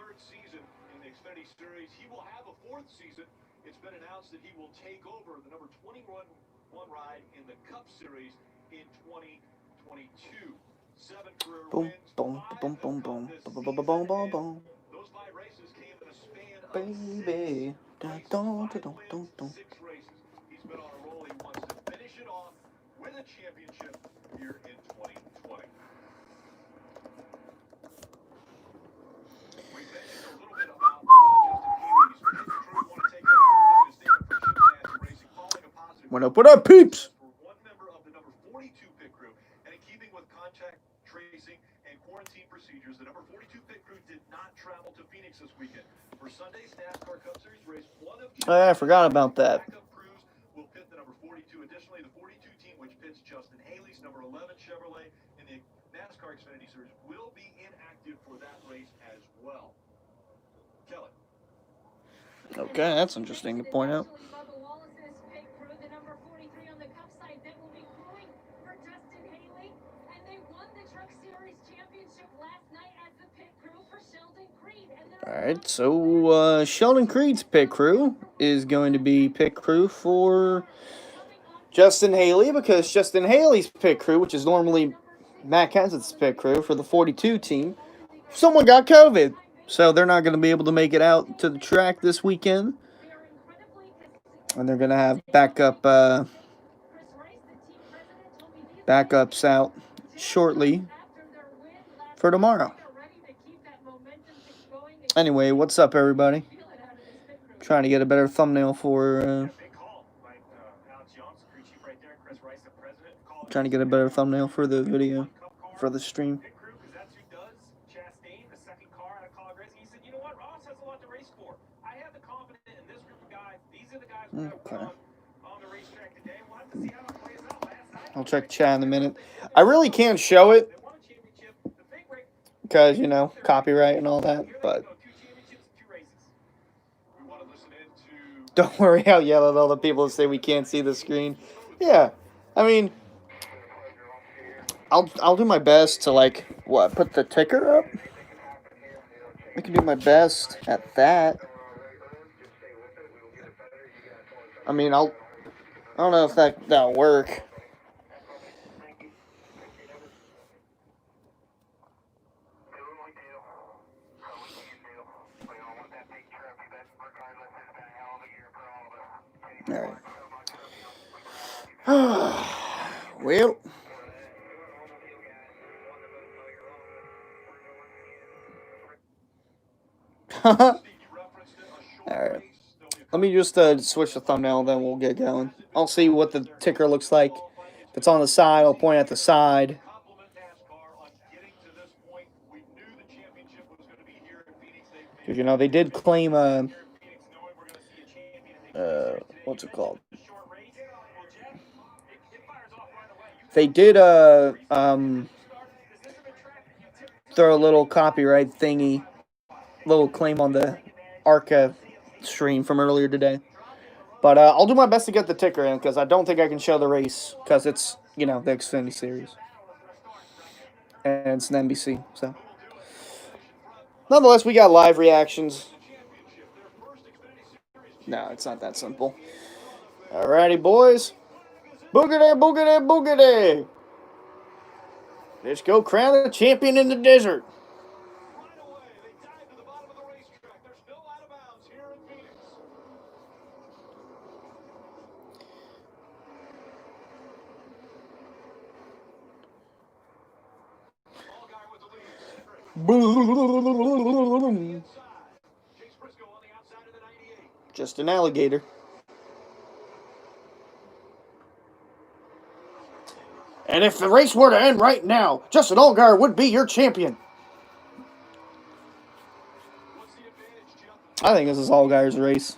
third season in the Xfinity Series. He will have a fourth season. It's been announced that he will take over the number 21 ride in the Cup Series in 2022. 7 career wins, 5 have come this season, and those 5 races came in a span of 6 races, 6 races. He's been on a roll. He wants to finish it off with a championship here in 2020. We mentioned a little bit about Justin Haley's pit crew. Want to take a look at a statement from Chip Ganassi Racing following a positive. What up, peeps? For one member of the number 42 pit crew, and in keeping with contact tracing and quarantine procedures, the number 42 pit crew did not travel to Phoenix this weekend. For Sunday's NASCAR Cup Series race, one of I forgot about that. backup crews will pit the number 42. Additionally, the 42 team, which pits Justin Haley's number 11 Chevrolet in the NASCAR Xfinity Series, will be inactive for that race as well. Kelly. Okay, that's interesting to point out. Alright, so Sheldon Creed's pit crew is going to be pit crew for Justin Haley, because Justin Haley's pit crew, which is normally Matt Kenseth's pit crew for the 42 team, someone got COVID. So they're not going to be able to make it out to the track this weekend. And they're going to have backups out shortly for tomorrow. Anyway, what's up, everybody? Trying to get a better thumbnail for the video, for the stream. Okay. I'll check chat in a minute. I really can't show it because, you know, copyright and all that, but don't worry, I'll yell at all the people that say we can't see the screen. Yeah, I mean, I'll do my best to, like, put the ticker up? I can do my best at that. I mean, I don't know if that'll work. All right. Well. All right. Let me just switch the thumbnail, then we'll get going. I'll see what the ticker looks like. If it's on the side, I'll point at the side. Because, you know, they did claim what's it called? They did throw a little copyright thingy, little claim on the ARCA stream from earlier today. But I'll do my best to get the ticker in, because I don't think I can show the race, because it's, you know, the Xfinity Series. And it's an NBC, so. Nonetheless, we got live reactions. No, it's not that simple. Alrighty, boys. Boogity, boogity, boogity. Let's go crown the champion in the desert. Just an alligator. And if the race were to end right now, Justin Allgaier would be your champion. I think this is Allgaier's race.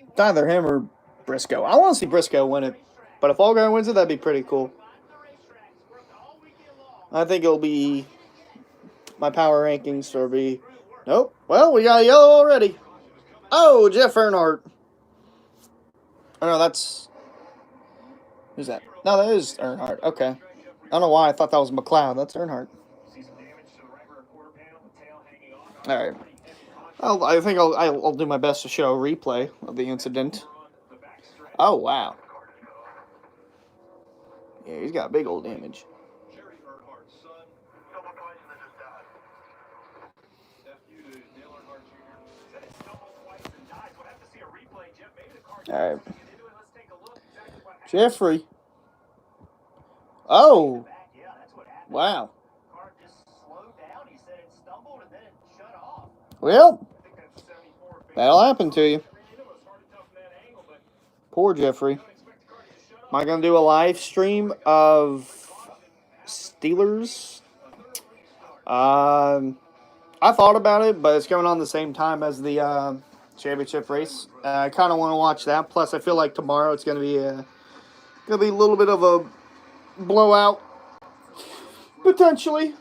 It's either him or Briscoe. I want to see Briscoe win it. But if Allgaier wins it, that'd be pretty cool. I think it'll be... My power rankings will be... Nope. Well, we got a yellow already. Oh, Jeff Earnhardt. Oh, no, that's... Who's that? No, that is Earnhardt. Okay. don't know why I thought that was McLeod. That's Earnhardt. All right. I think I'll do my best to show a replay of the incident. Oh, wow. Yeah, he's got big old damage. All right. Jeffrey. Oh. Wow. Well, that'll happen to you. Poor Jeffrey. Am I going to do a live stream of Steelers? I thought about it, but it's going on the same time as the championship race. I kind of want to watch that. Plus, I feel like tomorrow it's going to be a little bit of a blowout, potentially,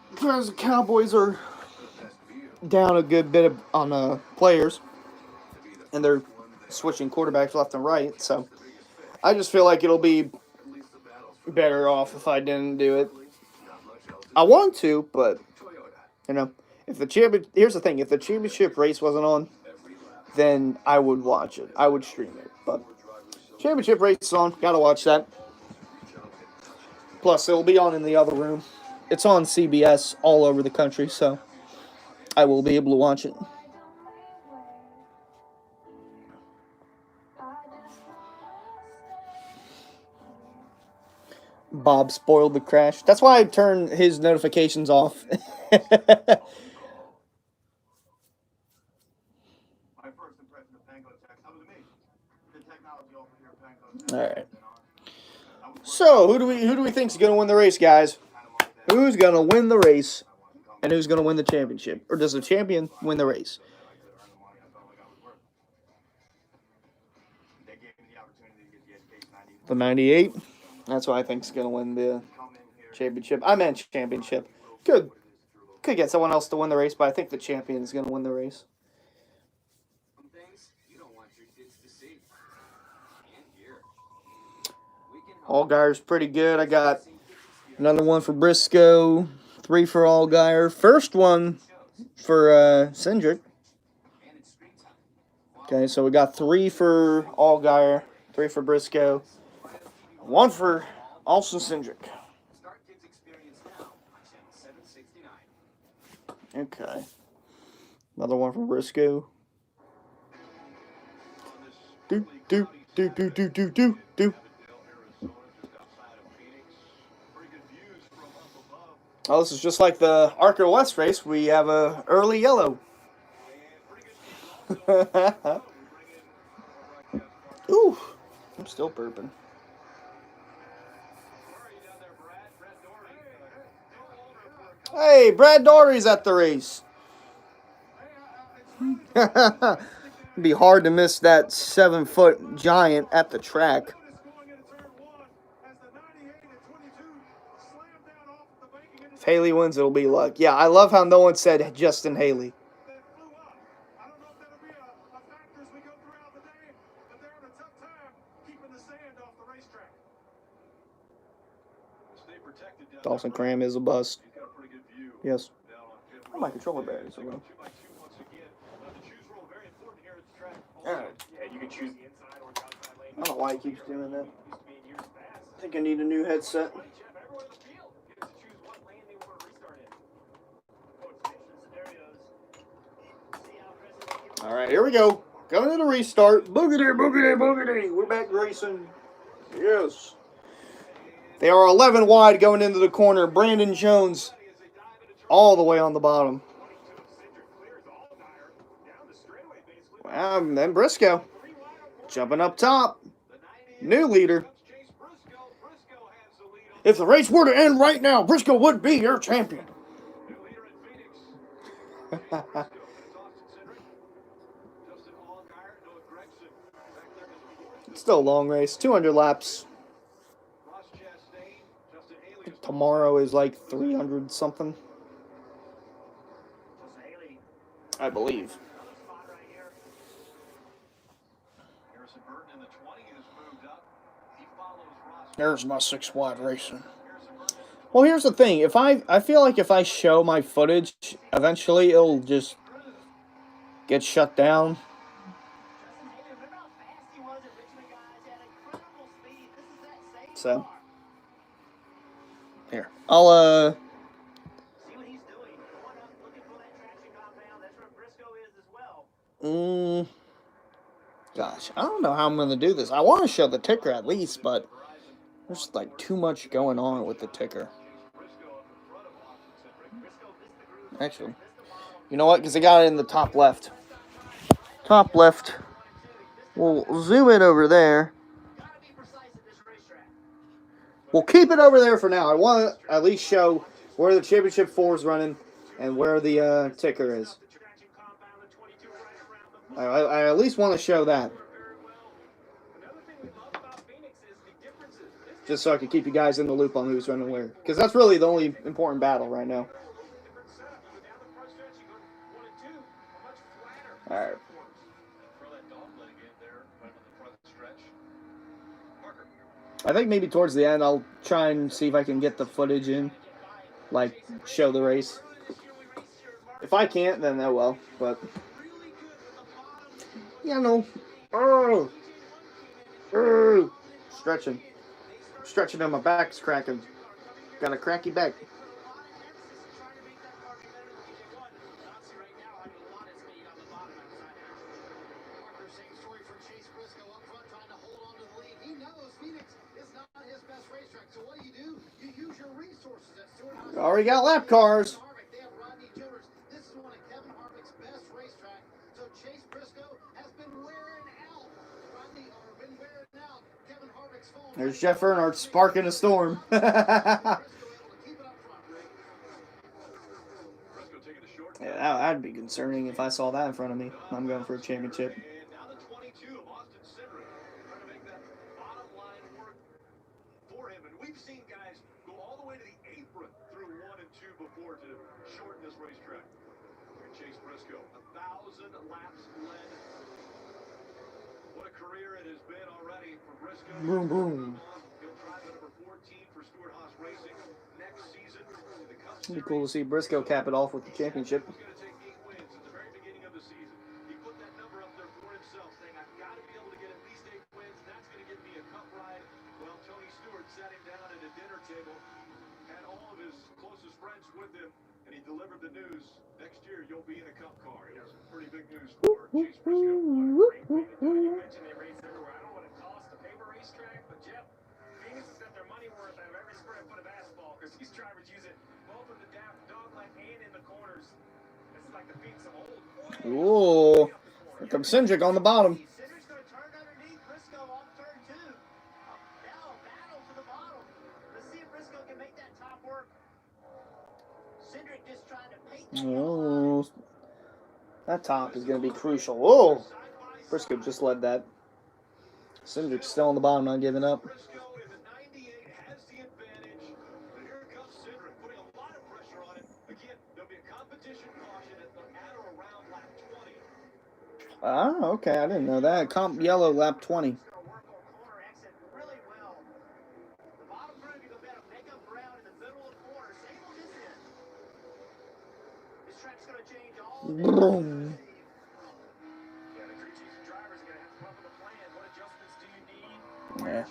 because the Cowboys are down a good bit on players, and they're switching quarterbacks left and right. So I just feel like it'll be better off if I didn't do it. I want to, but if here's the thing: if the championship race wasn't on, then I would watch it. I would stream it. But championship race is on. Gotta watch that. Plus, it'll be on in the other room. It's on CBS all over the country, so I will be able to watch it. Bob spoiled the crash. That's why I turned his notifications off. All right. So, who do we think's going to win the race, guys? Who's going to win the race, and who's going to win the championship? Or does the champion win the race? The 98. That's what I think's going to win the championship. I meant championship. Could get someone else to win the race, but I think the champion is going to win the race. Allgaier's pretty good. I got another one for Briscoe, 3 for Allgaier. First one for Cindric. Okay, so we got 3 for Allgaier, 3 for Briscoe, 1 for Austin Cindric. Okay. Another one for Briscoe. Do. Oh, this is just like the Arco West race. We have a early yellow. Ooh, I'm still burping. Hey, Brad Doherty's at the race. It'd be hard to miss that 7-foot giant at the track. If Haley wins, it'll be luck. Yeah, I love how no one said Justin Haley. Dawson Cram is a bust. Yes. Oh, my controller batteries are low. Alright. You can choose the inside or the outside lane. I don't know why he keeps doing that. I think I need a new headset. Alright, here we go. Coming to the restart. Boogity. We're back racing. Yes. They are 11 wide going into the corner. Brandon Jones all the way on the bottom. Then Briscoe jumping up top. New leader. If the race were to end right now, Briscoe would be your champion. It's still a long race. 200 laps. Tomorrow is like 300 something. I believe. There's my 6 wide racing. Well, here's the thing. I feel like if I show my footage, eventually it'll just get shut down. So here, I'll gosh, I don't know how I'm gonna do this. I want to show the ticker at least, but there's like too much going on with the ticker. Actually, you know what? Because I got it in the top left. Top left. We'll zoom it over there. We'll keep it over there for now. I want to at least show where the Championship 4 is running and where the ticker is. I at least want to show that. Just so I can keep you guys in the loop on who's running where. Because that's really the only important battle right now. Alright. I think maybe towards the end I'll try and see if I can get the footage in. Like, show the race. If I can't, then oh well. But, yeah, no. Oh! Stretching. Stretching and my back's cracking. Got a cracky back. Already got lap cars. There's Jeff Earnhardt sparking a storm. Yeah, that'd be concerning if I saw that in front of me. I'm going for a championship. We've seen guys go all the way to the apron through 1 and 2 before to shorten this racetrack. Chase Briscoe, 1,000 laps led. What a career it has been already for Briscoe. Boom, boom. He'll drive at number 14 for Stewart Haas Racing next season. It'd be cool to see Briscoe cap it off with the championship. He's going to take 8 wins at the very beginning of the season. He put that number up there for himself, saying, I've got to be able to get at least 8 wins. That's going to give me a cup ride. Well, Tony Stewart sat him down at a dinner table, had all of his closest friends with him, and he delivered the news. Next year, you'll be in a cup car. It was pretty big news for Chase Briscoe. You mentioned they race everywhere. I don't want to toss the paper racetrack, but Jeff, Phoenix has got their money worth out of every square foot of asphalt because these drivers use it both in the dog line and in the corners. This is like the Phoenix of old. Ooh, here comes Cindric on the bottom. Cindric's going to turn underneath Briscoe off turn 2. Now, battle to the bottom. Let's see if Briscoe can make that top work. Cindric just trying to paint the Oh, that top is going to be crucial. Oh, Briscoe just led that. Cindric's still on the bottom, not giving up. Briscoe in the 98 has the advantage. But here comes Cindric, putting a lot of pressure on it. Again, there'll be a competition caution at or around lap 20. Ah, okay, I didn't know that. Comp yellow, lap 20. Boom. Yeah.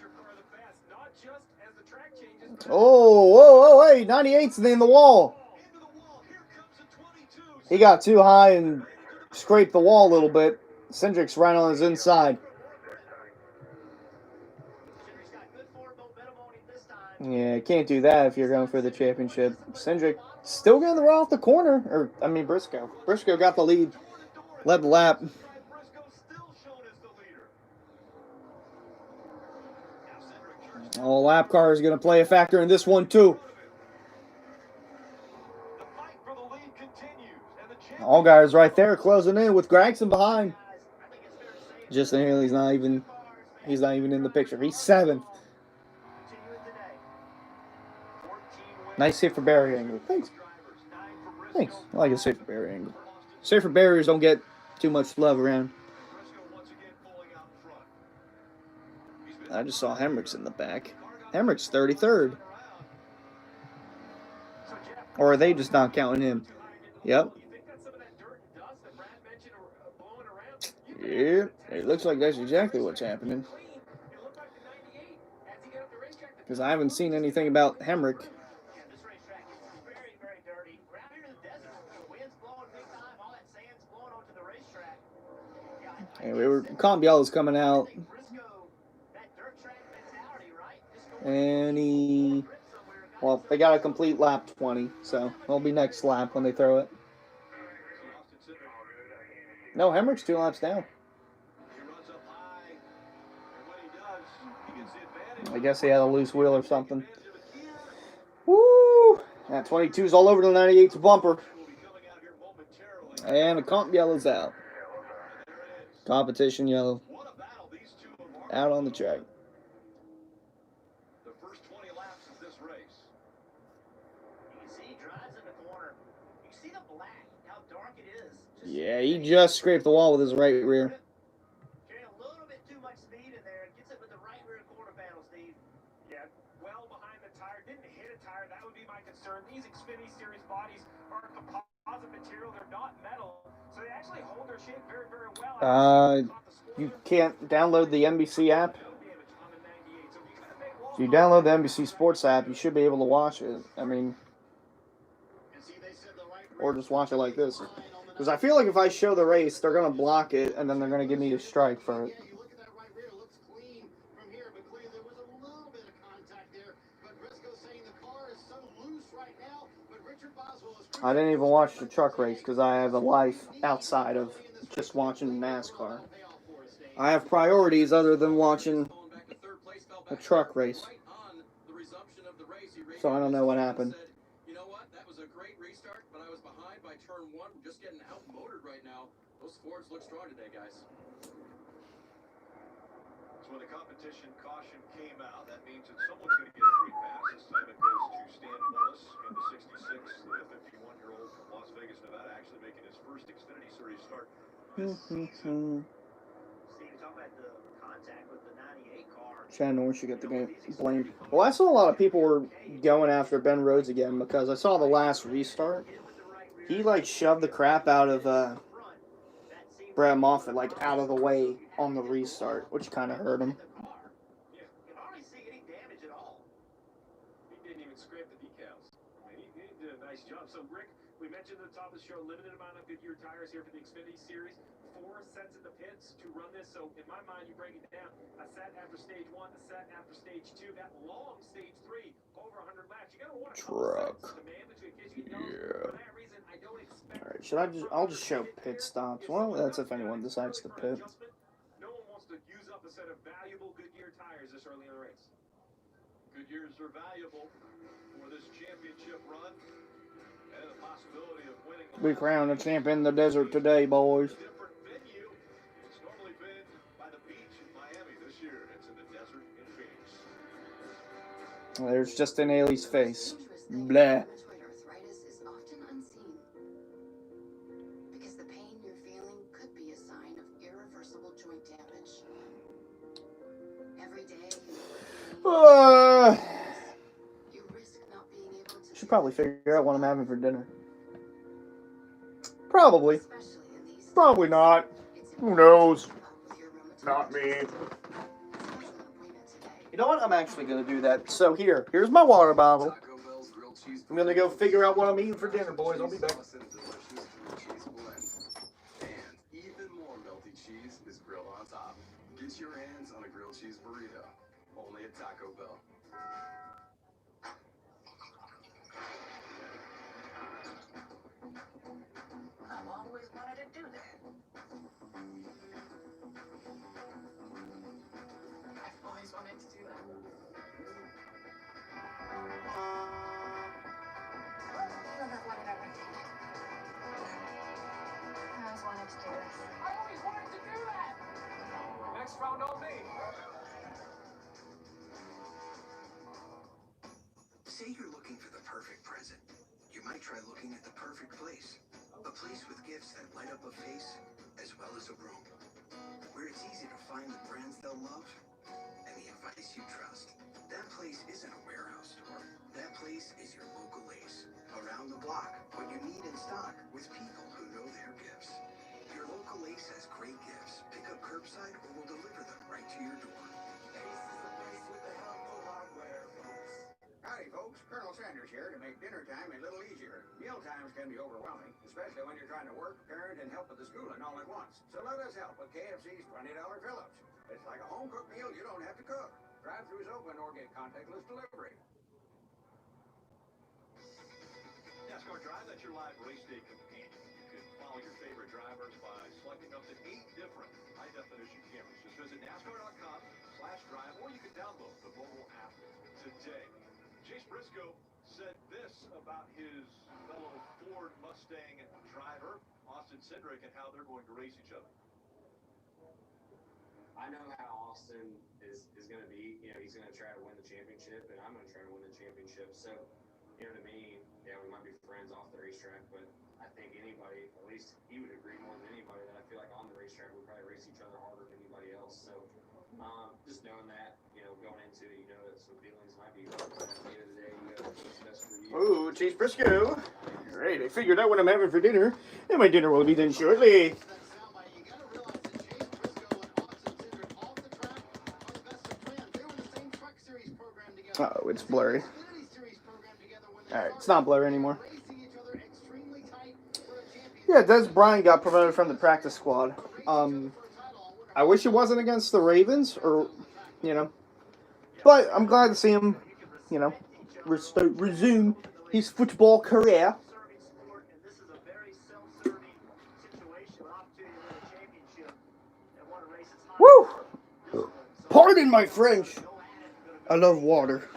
Oh, whoa, hey, 98's in the wall. He got too high and scraped the wall a little bit. Cindric's right on his inside. Yeah, can't do that if you're going for the championship. Cindric still getting the run off the corner. Or, I mean, Briscoe. Briscoe got the lead. Led the lap. Oh, lap car is going to play a factor in this one, too. All guys right there closing in with Gregson behind. Justin Haley's not even in the picture. He's 7th. Nice safer barrier angle. Thanks. I like a safer barrier angle. Safer barriers don't get too much love around. I just saw Hemrick's in the back. Hemrick's 33rd. Or are they just not counting him? Yep. Yep. It looks like that's exactly what's happening. Because I haven't seen anything about Hemrick. Anyway, Combiala's coming out. And well, they got a complete lap 20, so it'll be next lap when they throw it. No, Hemrick's 2 laps down. I guess he had a loose wheel or something. Woo! That 22's all over the 98's bumper. And the comp yellow's out. Competition yellow. Out on the track. The first 20 laps of this race. You can see he drives in the corner. You see the black, how dark it is. Yeah, he just scraped the wall with his right rear. Carrying a little bit too much speed in there. Gets it with the right rear quarter panel, Steve. Yeah, well behind the tire. Didn't hit a tire. That would be my concern. These Xfinity Series bodies are composite material. They're not metal. So they actually hold their shape very, very well. You can't download the NBC app. If you download the NBC Sports app, you should be able to watch it. I mean, or just watch it like this. Because I feel like if I show the race, they're going to block it, and then they're going to give me a strike for it. I didn't even watch the truck race because I have a life outside of just watching NASCAR. I have priorities other than watching a truck race. So I don't know what happened. You know what? That was a great restart, but I was behind by turn 1. We're just getting outmotored right now. Those Fords look strong today, guys. So when the competition caution came out, that means that someone's going to get a free pass. This time it goes to Stan Mullis in the 66, the 51-year-old from Las Vegas, Nevada, actually making his first Xfinity Series start this season. Steve, talk about the contact with the 98 car. Chad Norris should get the game blamed. Well, I saw a lot of people were going after Ben Rhodes again because I saw the last restart. He, like, shoved the crap out of Brad Moffitt, like, out of the way on the restart, which kind of hurt him. You can hardly see any damage at all. He didn't even scrape the decals. I mean, he did a nice job. So, Rick, we mentioned at the top of the show, limited amount of Goodyear tires here for the Xfinity Series. 4 sets in the pits to run this. So, in my mind, you break it down. A set after stage 1, a set after stage 2. That long stage 3, over 100 laps. You got to want a truck. Yeah. Alright, I'll just show pit stops. Well, that's if anyone decides to pit. No one wants to use up a set of valuable Goodyear tires this early in the race. Goodyears are valuable for this championship run and the possibility of winning. We crowned a champion in the desert today, boys. Different venue. It's normally been by the beach in Miami. This year, it's in the desert in Phoenix. There's Justin Haley's face. Blah. Should probably figure out what I'm having for dinner. Probably. Probably not. Who knows? Not me. You know what? I'm actually going to do that. So here's my water bottle. I'm going to go figure out what I'm eating for dinner, boys. I'll be back. And even more melty cheese is grilled on top. Get your hands on a grilled cheese burrito. Only at Taco Bell. I've always wanted to do that. I've always wanted to do that. I always wanted to do this. I always wanted to do that. Next round on me. Say you're looking for the perfect present. You might try looking at the perfect place. A place with gifts that light up a face as well as a room. Where it's easy to find the brands they'll love and the advice you trust. That place isn't a warehouse store. That place is your local Ace. Around the the block, what you need in stock, with people who know their gifts. Your local Ace has great gifts. Pick up curbside or we'll deliver them right to your door. Ace is the place with the helpful hardware, folks. Howdy, folks. Colonel Sanders here to make dinner time a little easier. Meal times can be overwhelming, especially when you're trying to work, parent, and help with the schooling all at once. So let us help with KFC's $20 fill-ups. It's like a home-cooked meal you don't have to cook. Drive-thrus open or get contactless delivery. NASCAR Drive, that's your live race day companion. You can follow your favorite drivers by selecting up to 8 different high-definition cameras. Just visit NASCAR.com/drive, or you can download the mobile app today. Chase Briscoe said this about his fellow Ford Mustang driver, Austin Cindric, and how they're going to race each other. I know how Austin is going to be. You know, he's going to try to win the championship, and I'm going to try to win the championship. So, you know, to me, yeah, we might be friends off the racetrack, but I think anybody, at least he would agree more than anybody, that I feel like on the racetrack we probably race each other harder than anybody else. So, just knowing that, you know, going into it, you know that some feelings might be hurt, but at the end of the day, you know, what's best for you. Ooh, Chase Briscoe. All right, I figured out what I'm having for dinner, and my dinner will be done shortly. Uh-oh, it's blurry. Alright, it's not blurry anymore. Yeah, Des Bryant got promoted from the practice squad. I wish it wasn't against the Ravens, or, you know. But I'm glad to see him, you know, resume his football career. Woo! Pardon my French. I love water.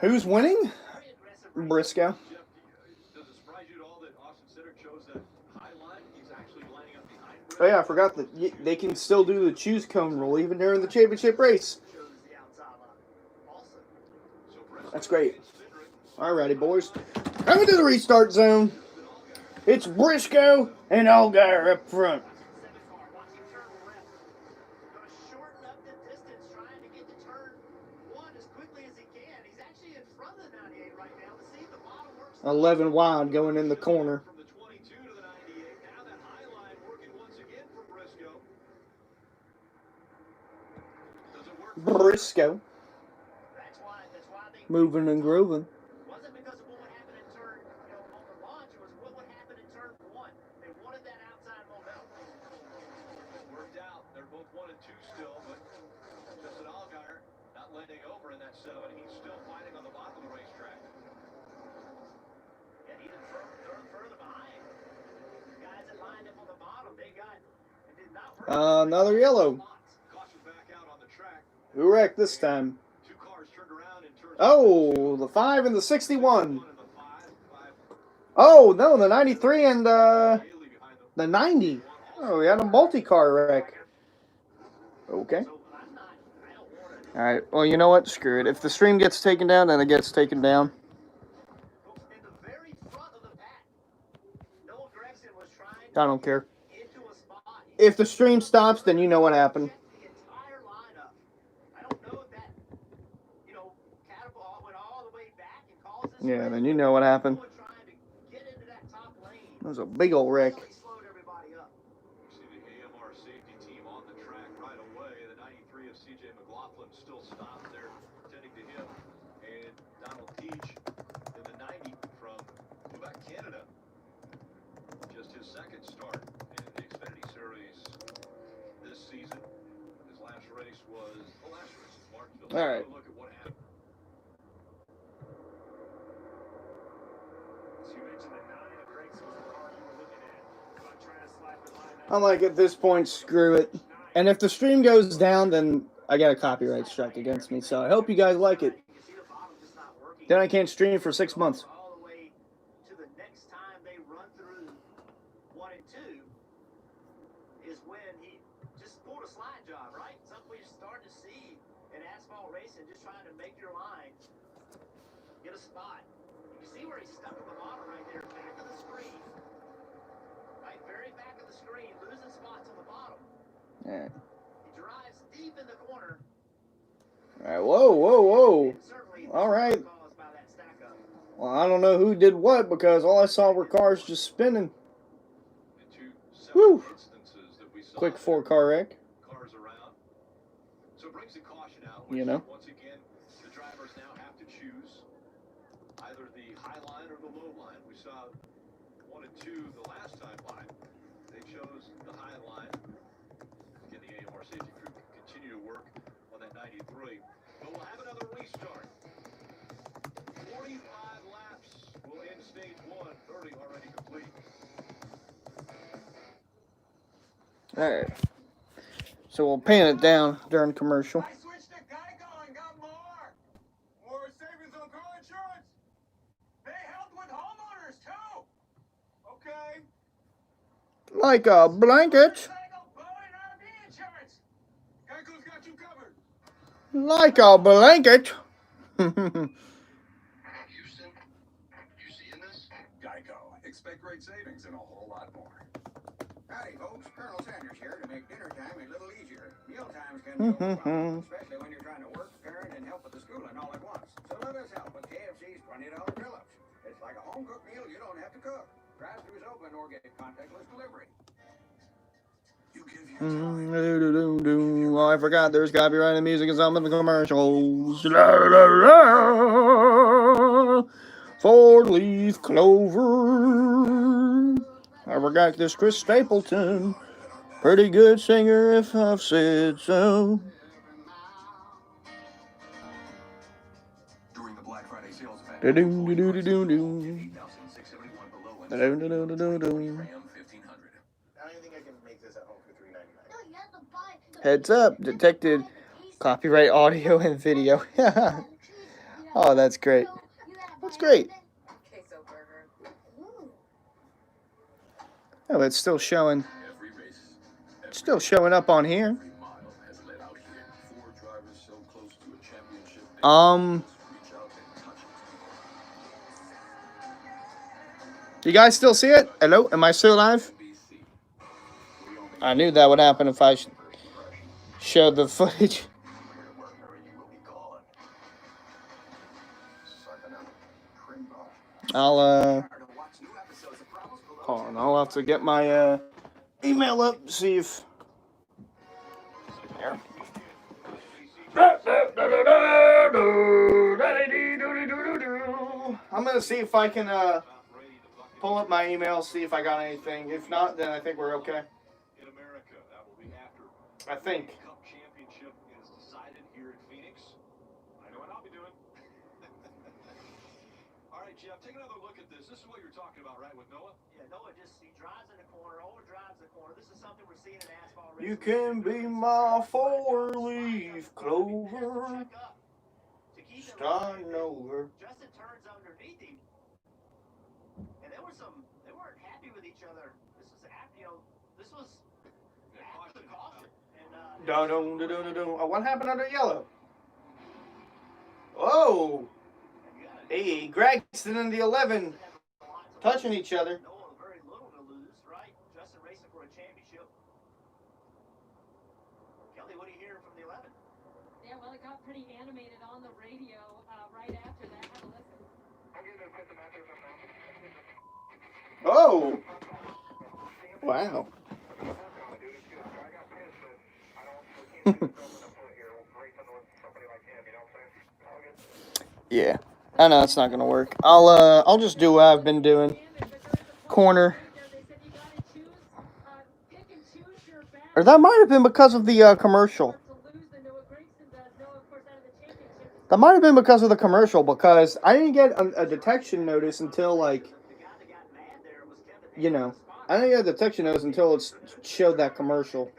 Who's winning? Briscoe. Oh yeah, I forgot that they can still do the choose cone rule even during the championship race. That's great. Alrighty, boys. Coming to the restart zone. It's Briscoe and Allgaier up front. Shorten up the distance, trying to get to turn 1 as quickly as he can. He's actually in front of the 98 right now. Let's see if the bottom works. 11 wide going in the corner. From the 22 to the 98. Now that high line working once again for Briscoe. Doesn't work. Briscoe. That's why they moving and grooving. wasn't because of what would happen in turn, you know, on the launch. It was what would happen in turn 1. They wanted that outside momentum. Worked out. They're both 1 and 2 still, but Justin Allgaier not letting over in that 7. He's still fighting on the bottom of the racetrack. Yeah, even further behind. The guys that lined up on the bottom, they did not work. Another yellow. Caution back out on the track. Who wrecked this time? 2 cars turned around in turn. Oh, the 5 and the 61. Oh, no, the 93 and the 90. Oh, we had a multi-car wreck. Okay. Alright, well, you know what? Screw it. If the stream gets taken down, then it gets taken down. I don't care. If the stream stops, then you know what happened. Yeah, then you know what happened. That was a big old wreck. See the AMR safety team on the track right away. The 93 of CJ McLaughlin still stopped there, tending to him. And Donald Teach in the 90 from Quebec, Canada. Just his second start in the Xfinity Series this season. His last race was the last race in Martinsville. All right. Look at what happened. I'm like, at this point, screw it. And if the stream goes down, then I got a copyright strike against me. So I hope you guys like it. Then I can't stream for 6 months. All the way to the next time they run through 1 and 2 is when he just pulled a slide job, right? Something we're starting to see in asphalt racing, just trying to make your line get a spot. You see where he's stuck at the bottom right there, back of the screen. Right, very back of the screen, losing spots on the bottom. Yeah. He drives deep in the corner. All right, whoa, whoa, whoa. Certainly All right. caused by that stack up. Well, I don't know who did what because all I saw were cars just spinning. Woo! Quick 4-car wreck. Cars around. So it brings the caution out. You know. Once again, the drivers now have to choose either the high line or the low line. We saw 1 and 2 the last time by. They chose the high line. Again, the AMR safety crew continue to work on that 93. But we'll have another restart. 45 laps will end stage 1. 30 already complete. All right. So we'll pan it down during commercial. I switched to Geico and got more. More savings on car insurance. They help with homeowners too. Okay. Like a blanket. Geico's got you covered. Like a blanket. Houston, you seeing this? Geico. Expect great savings and a whole lot more. Howdy, folks. Colonel Sanders here to make dinner time a little easier. Meal times can be overwhelming, especially when you're trying to work, parent, and help with the schooling all at once. So let us help with KFC's $20 grill-ups. It's like a home-cooked meal you don't have to cook. Drive-thru is open or get contactless delivery. You give your Oh, I forgot there's copyrighted music in some of the commercials. 4-leaf clover. I forgot this Chris Stapleton. Pretty good singer if I've said so. During the Black Friday sales event, Do-do-do-do-do-do. 8,671 below and Do-do-do-do-do-do. Ram 1500. I don't think I can make this at home for $3.99. Heads up, detected copyright audio and video. Oh, that's great. That's great. Oh, it's still showing. Every race, It's still showing up on here. every mile has led out here. 4 drivers so close to a championship. Um, Reach out and touch it. you guys still see it? Hello, am I still live? NBC. I knew that would happen if I showed the footage. Here to work, or you will be gone. Sucking up cream ball. I'll To watch new episodes of Problems Below. hold on. I'll have to get my email up. See if. There. I'm gonna see if I can pull up my email, see if I got anything. If not, then I think we're okay. In America, that will be after I think. the Cup Championship is decided here in Phoenix. I know what I'll be doing. All right, Jeff, take another look at this. This is what you're talking about, right, with Noah? Yeah, Noah he drives in the corner, overdrives the corner. This is something we're seeing in asphalt You racing. can be my 4-leaf clover, Check up to keep it starting right. over. Justin turns underneath him, and they weren't happy with each other. This was this was after the caution. And Oh, what happened under yellow? Whoa! Hey, Gregson and the 11 touching each other. Noah very little to lose, right? Justin racing for a championship. Kelly, what are you hearing from the 11? Yeah, well, it got pretty animated on the radio right after that. Have a listen. Oh! Wow. Yeah, I know it's not gonna work. I'll just do what I've been doing. Corner. Or that might have been because of the commercial. That might have been because of the commercial, because I didn't get a detection notice until, like, you know, I didn't get a detection notice until it showed that commercial.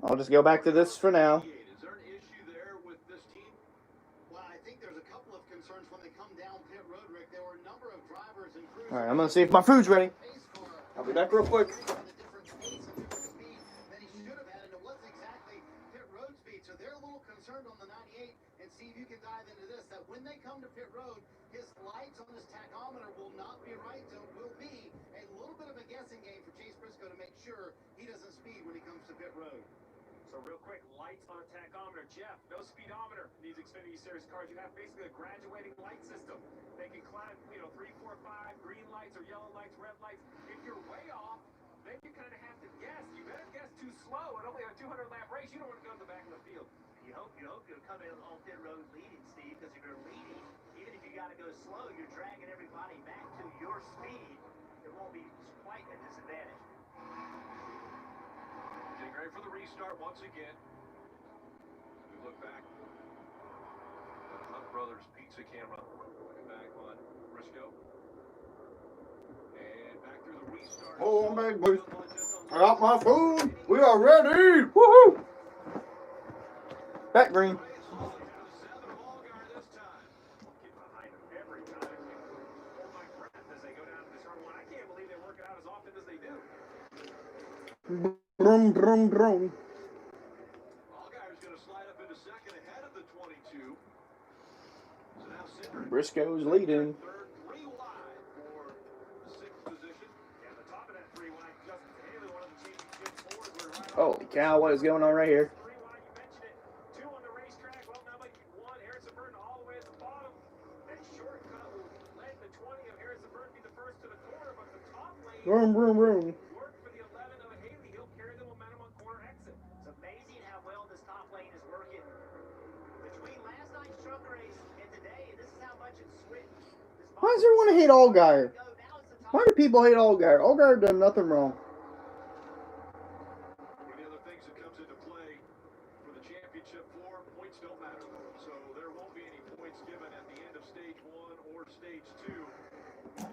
I'll just go back to this for now. Is there an issue there with this team? Well, I think there's a couple of concerns when they come down pit road, Rick. There were a number of drivers and crews. All right, I'm gonna see if my food's ready. I'll be back real quick. So they're a little concerned on the 98, and Steve, you can dive into this, that when they come to pit road, his lights on his tachometer will not be right, so it will be a little bit of a guessing game for Chase Briscoe to make sure he doesn't speed when he comes to pit road. So real quick, lights on a tachometer. Jeff, no speedometer in these Xfinity Series cars. You have basically a graduating light system. They can climb, 3, 4, 5 green lights or yellow lights, red lights. If you're way off, then you kind of have to guess. You better guess too slow. And only a 200-lap race, you don't want to go to the back of the field. You hope you'll come in on pit road leading, Steve, because if you're leading, even if you got to go slow, you're dragging everybody back to your speed. It won't be quite a disadvantage. Getting ready for the restart once again. We look back. Hunt Brothers Pizza camera. Back on Briscoe. And back through the restart. Oh, I'm back, boys. I got my food. We are ready. Woohoo! Back green. Brum, brum, brum. Allgaier's going to slide up into second ahead of the 22. So now Cindric. Briscoe's leading. Third, 3 wide for the 6th position. And the top of that 3 wide, Justin Haley, one of the championship fours. We're right Holy cow, what is going on right here? 3 wide, you mentioned it. 2 on the racetrack. Well, now like 1, Harrison Burton all the way at the bottom. That shortcut will let the 20 of Harrison Burton be the first to the corner, but the top lane. Vroom, vroom, vroom. Work for the 11 of Haley. He'll carry the momentum on corner exit. It's amazing how well this top lane is working. Between last night's truck race and today, this is how much it's switched. Why does everyone hate Allgaier? Why do people hate Allgaier? Allgaier done nothing wrong. One of the other things that comes into play for the championship 4, points don't matter. So there won't be any points given at the end of stage 1 or stage 2.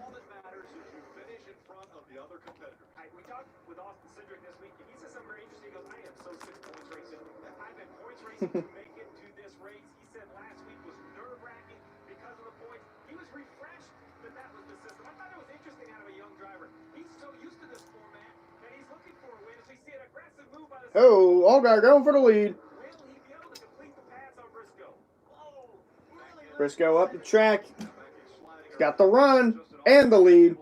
All that matters is you finish in front of the other competitor. We talked with Austin Cindric this week, and he said something very interesting. He goes, I am so sick of points racing. I've been points racing to make it to this race. He said last week was nerve-wracking because of the points. He was refreshed that was the system. I thought it was interesting out of a young driver. He's so used to this format, and he's looking for a win. As we see an aggressive move by the Oh, Allgaier going for the lead. Will he be able to complete the pass on Briscoe? Oh, really? Briscoe up the track. He's got the run and the lead.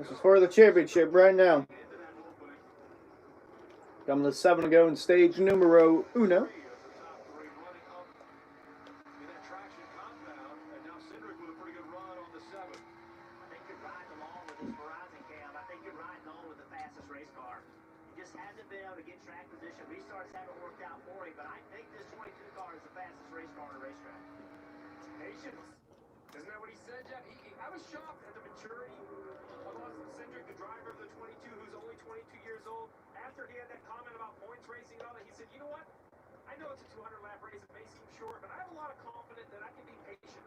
This is for the championship right now. Coming to 7 to go in stage numero uno. Isn't that what he said, Jeff? I was shocked at the maturity of Austin Cindric, the driver of the 22, who's only 22 years old. After he had that comment about points racing and all that, he said, you know what? I know it's a 200-lap race. It may seem short, but I have a lot of confidence that I can be patient.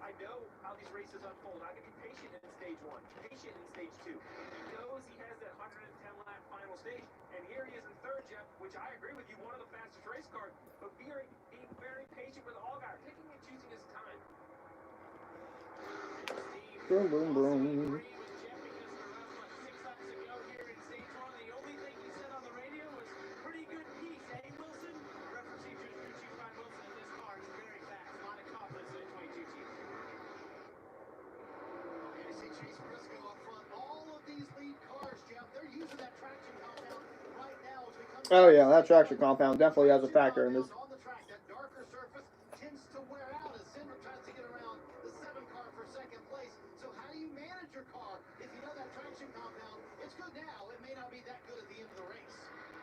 I know how these races unfold. I can be patient in stage 1, patient in stage 2. He knows he has that 110-lap final stage, and here he is in 3rd, Jeff, which I agree with you, one of the fastest race cars, but being very patient with Allgaier, picking and choosing his time. Boom, boom, boom. Oh yeah, that traction compound definitely has a factor in this.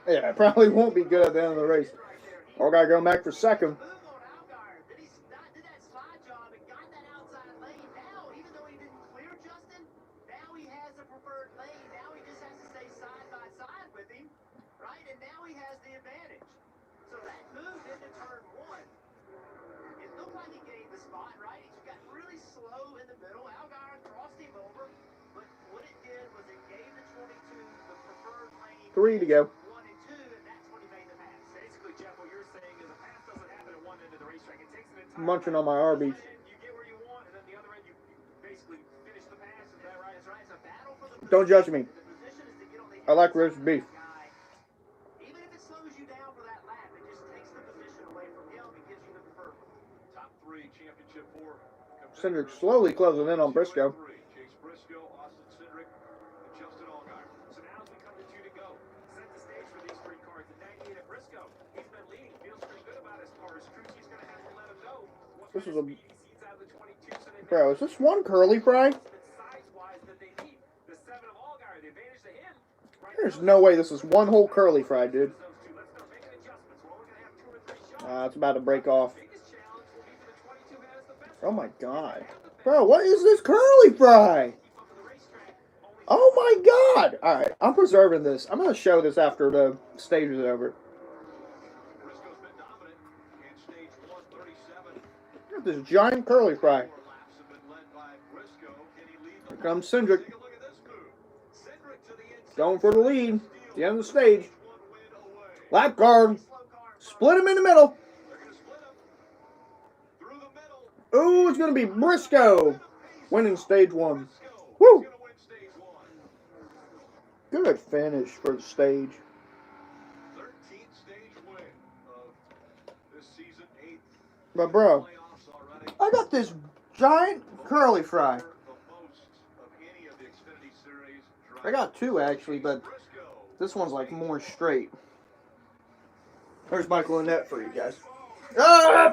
Yeah, it probably won't be good at the end of the race. Allgaier going back for second. Three to go. Munching on my Arby's. Don't judge me. I like roast beef. Even if it slows you down for that lap, it just takes the position away from him and gives you the preferred. Top 3 championship 4. Cindric slowly closing in on Briscoe. Chase Briscoe, Austin Cindric, and Justin Allgaier. So now as we come to 2 to go, set the stage for these This is a... Bro, is this one curly fry? There's no way this is one whole curly fry, dude. It's about to break off. Oh my god. Bro, what is this curly fry? Oh my god! Alright, I'm preserving this. I'm going to show this after the stage is over. Look at this giant curly fry. Here comes Cindric. Going for the lead. The end of the stage. Lap guard. Split him in the middle. Ooh, it's going to be Briscoe winning stage 1. Woo! Good finish for the stage. 13th stage win of this season, 8th. But bro, I got this giant curly fry. I got 2 actually, but this one's like more straight. There's Michael and Annette for you guys. Ah,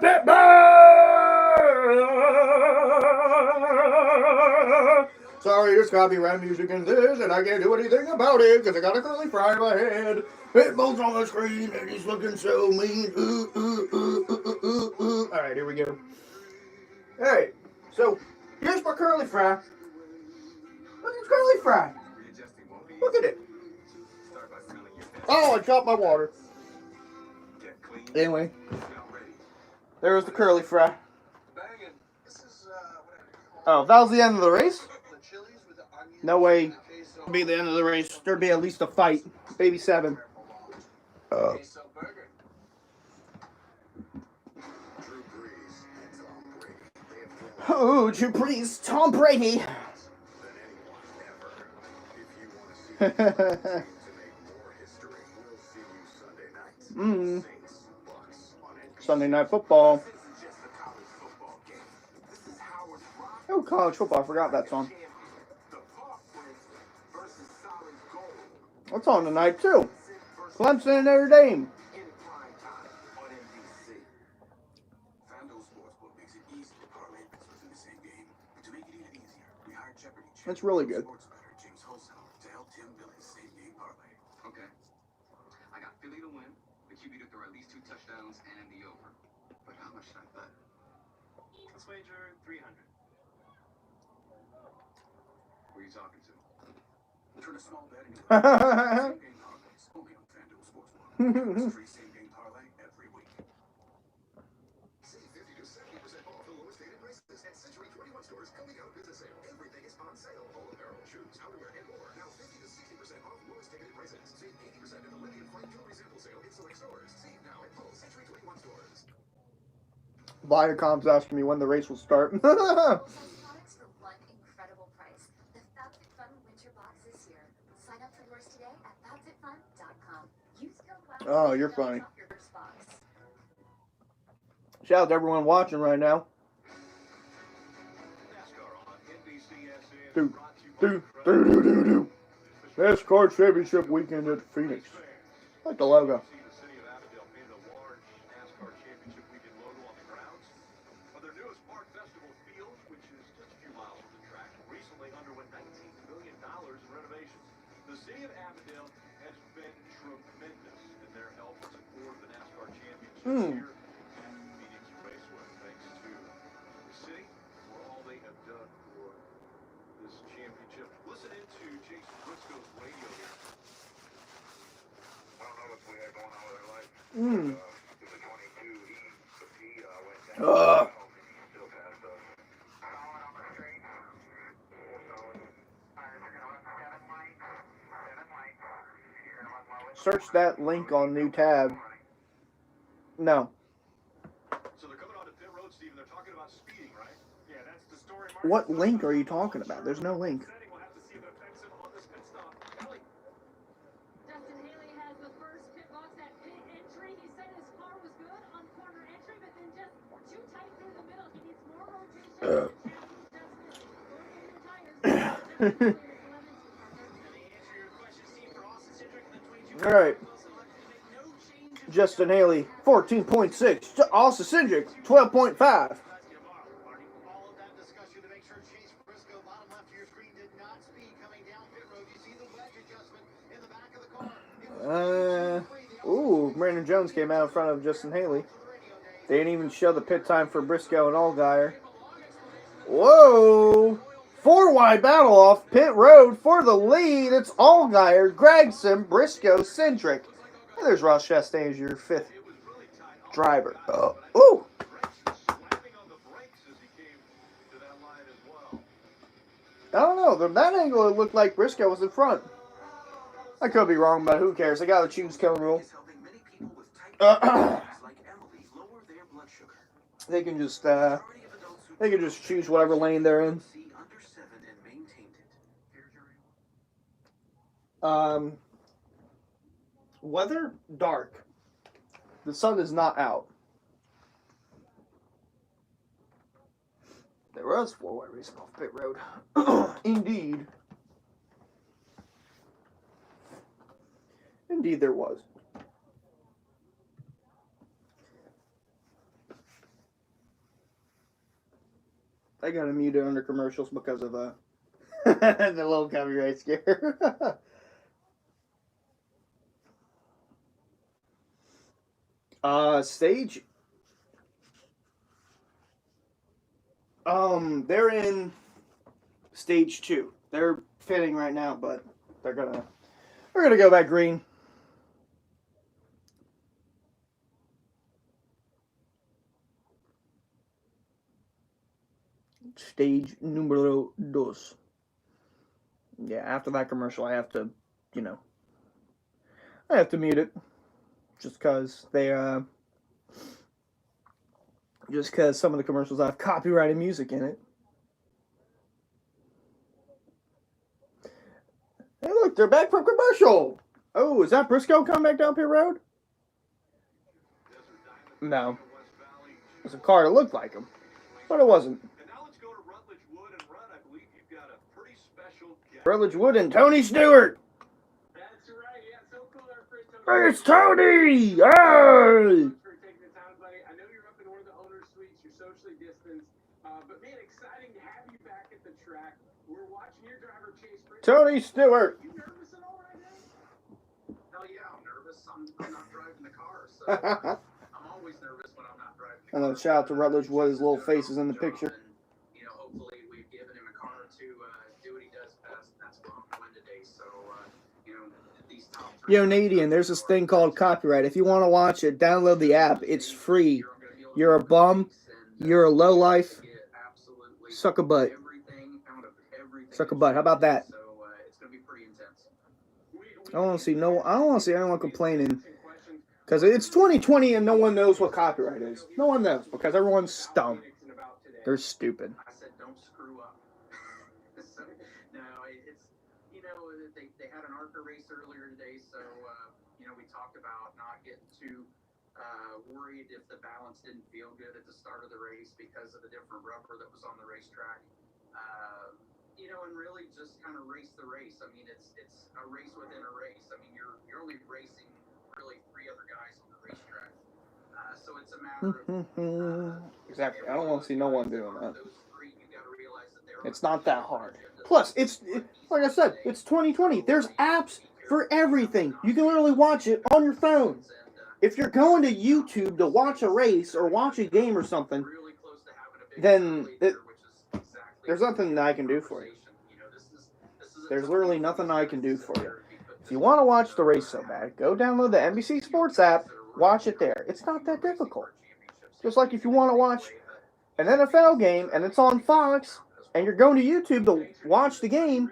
sorry, there's copyright music in this, and I can't do anything about it because I got a curly fry in my head. Pitbull's on the screen, and he's looking so mean. All right, here we go. All right, so here's my curly fry. Look at this curly fry. Look at it. Oh, I dropped my water. Anyway, there was the curly fry. Oh, that was the end of the race? No way. It'll be the end of the race. There'd be at least a fight. Baby 7. Oh, Drew Brees, Tom Brady. Sunday Night Football. Oh, college football. I forgot that song. What's on tonight, too? Clemson and Notre Dame. That's really good. Let's wager 300. Who are you talking to? Turn a small bet into a same game parlays. Only on FanDuel Sportsbook. Free same game parlay every week. Save 50 to 70% off the lowest dated prices at Century 21 stores coming out business sale. Everything is on sale. All apparel, shoes, outerwear, and more. Now 50 to 60% off lowest dated prices. Save 80% in the Lillian Fine Jewelry sample sale in select stores. Save now at all Century 21 stores. Viacom's asking me when the race will start. Products for one incredible price. The FabFitFun Winter Box this year. Sign up for yours today at FabFitFun.com. Use code WOW. Oh, you're funny. Off your first box. Shout out to everyone watching right now. Do. NASCAR Championship weekend at Phoenix. I like the logo. The city of Avondale has been tremendous in their help and support of the NASCAR Championship here at Phoenix Raceway. Thanks to the city for all they have done for this championship. Listen into Jason Briscoe's radio here. I don't know what we had going on with our life. Mm. The 22, he went down. Still passed us. Search that link on new tab. No. So they're coming on to pit road, Steven. They're talking about speeding, right? Yeah, that's the story. What link are you talking about? There's no link. We'll have to see if it affects him on this pit stop. Kelly. Justin Haley has the first pit box at pit entry. He said his car was good on corner entry, but then just too tight through the middle. He needs more rotation. All right. Justin Haley, 14.6. Austin Cindric, 12.5. Brandon Jones came out in front of Justin Haley. They didn't even show the pit time for Briscoe and Allgaier. Whoa! 4-wide battle off pit road for the lead. It's Allgaier, Gregson, Briscoe, Cindric. And there's Ross Chastain as your fifth driver. Ooh! I don't know. From that angle, it looked like Briscoe was in front. I could be wrong, but who cares? I got to choose cone rule. They can just choose whatever lane they're in. Weather dark. The sun is not out. There was 4-wide racing off pit road. Indeed. Indeed there was. I got to mute it under commercials because of the little copyright scare. Stage. They're in stage 2. They're fitting right now, but we're gonna go back green. Stage numero 2. Yeah, after that commercial, I have to, I have to mute it. Just because some of the commercials have copyrighted music in it. Hey, look, they're back from commercial. Oh, is that Briscoe coming back down pit road? No. It's a car that looked like him, but it wasn't. Rutledge Wood and Tony Stewart. That's right. Yeah, so cool. Hey, it's Tony! Hey! For taking the time, buddy. I know you're up in one of the owner's suites. You're socially distanced. But, man, exciting to have you back at the track. We're watching your driver, Chase Briscoe. Tony Stewart. You nervous at all right now? Hell yeah, I'm nervous. I'm not driving the car, so I'm always nervous when I'm not driving the car. And then shout out to Rutledge Wood. His little face is in the picture. And, hopefully we've given him a car to do what he does best. That's what I'm doing today. So, these top three. Yo, Nadian, there's this thing called copyright. If you want to watch it, download the app. It's free. You're a bum. You're a lowlife. Suck a butt. Suck a butt. How about that? So, it's going to be pretty intense. I don't want to see anyone complaining. Because it's 2020 and no one knows what copyright is. No one knows because everyone's dumb. They're stupid. I said, don't screw up. So, no, it's, they had an ARCA race earlier today, so, we talked about not getting too worried if the balance didn't feel good at the start of the race because of the different rubber that was on the racetrack. And really just kind of race the race. I mean, it's a race within a race. I mean, you're only racing really 3 other guys on the racetrack. So it's a matter of exactly. I don't want to see no one doing that. It's not that hard. Plus, it's like I said, it's 2020. There's apps for everything. You can literally watch it on your phone. If you're going to YouTube to watch a race or watch a game or something, then there's nothing that I can do for you. There's literally nothing I can do for you. If you want to watch the race so bad, go download the NBC Sports app, watch it there. It's not that difficult. Just like if you want to watch an NFL game and it's on Fox and you're going to YouTube to watch the game,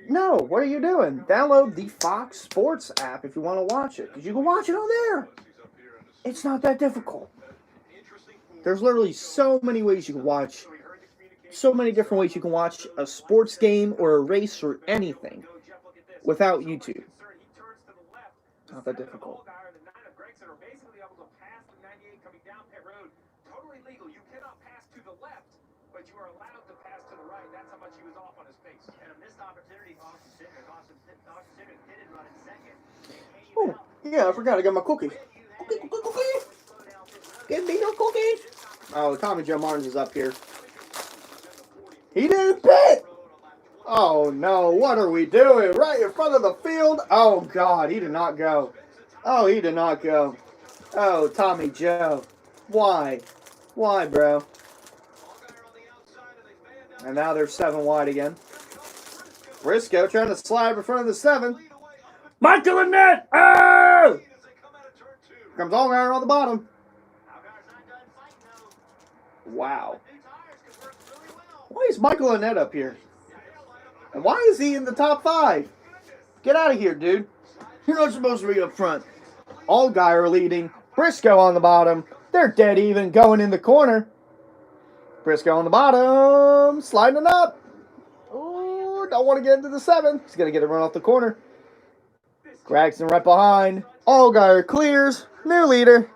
no, what are you doing? Download the Fox Sports app if you want to watch it, because you can watch it on there. It's not that difficult. There's literally so many ways you can watch, so many different ways you can watch a sports game or a race or anything without YouTube. Not that difficult. Oh, yeah, I forgot. I got my cookie. Cookie. Give me your cookies. Oh, Tommy Joe Martins is up here. He didn't pit. Oh, no. What are we doing? Right in front of the field? Oh, God. He did not go. Oh, he did not go. Oh, Tommy Joe. Why? Why, bro? And now they're 7 wide again. Briscoe trying to slide in front of the 7. Michael and net! Oh! Comes Allgaier on the bottom. Wow. Why is Michael Annette up here? And why is he in the top 5? Get out of here, dude. You're not supposed to be up front. Allgaier leading. Briscoe on the bottom. They're dead even going in the corner. Briscoe on the bottom. Sliding it up. Ooh, don't want to get into the 7. He's going to get a run off the corner. Gregson right behind. Allgaier clears. New leader.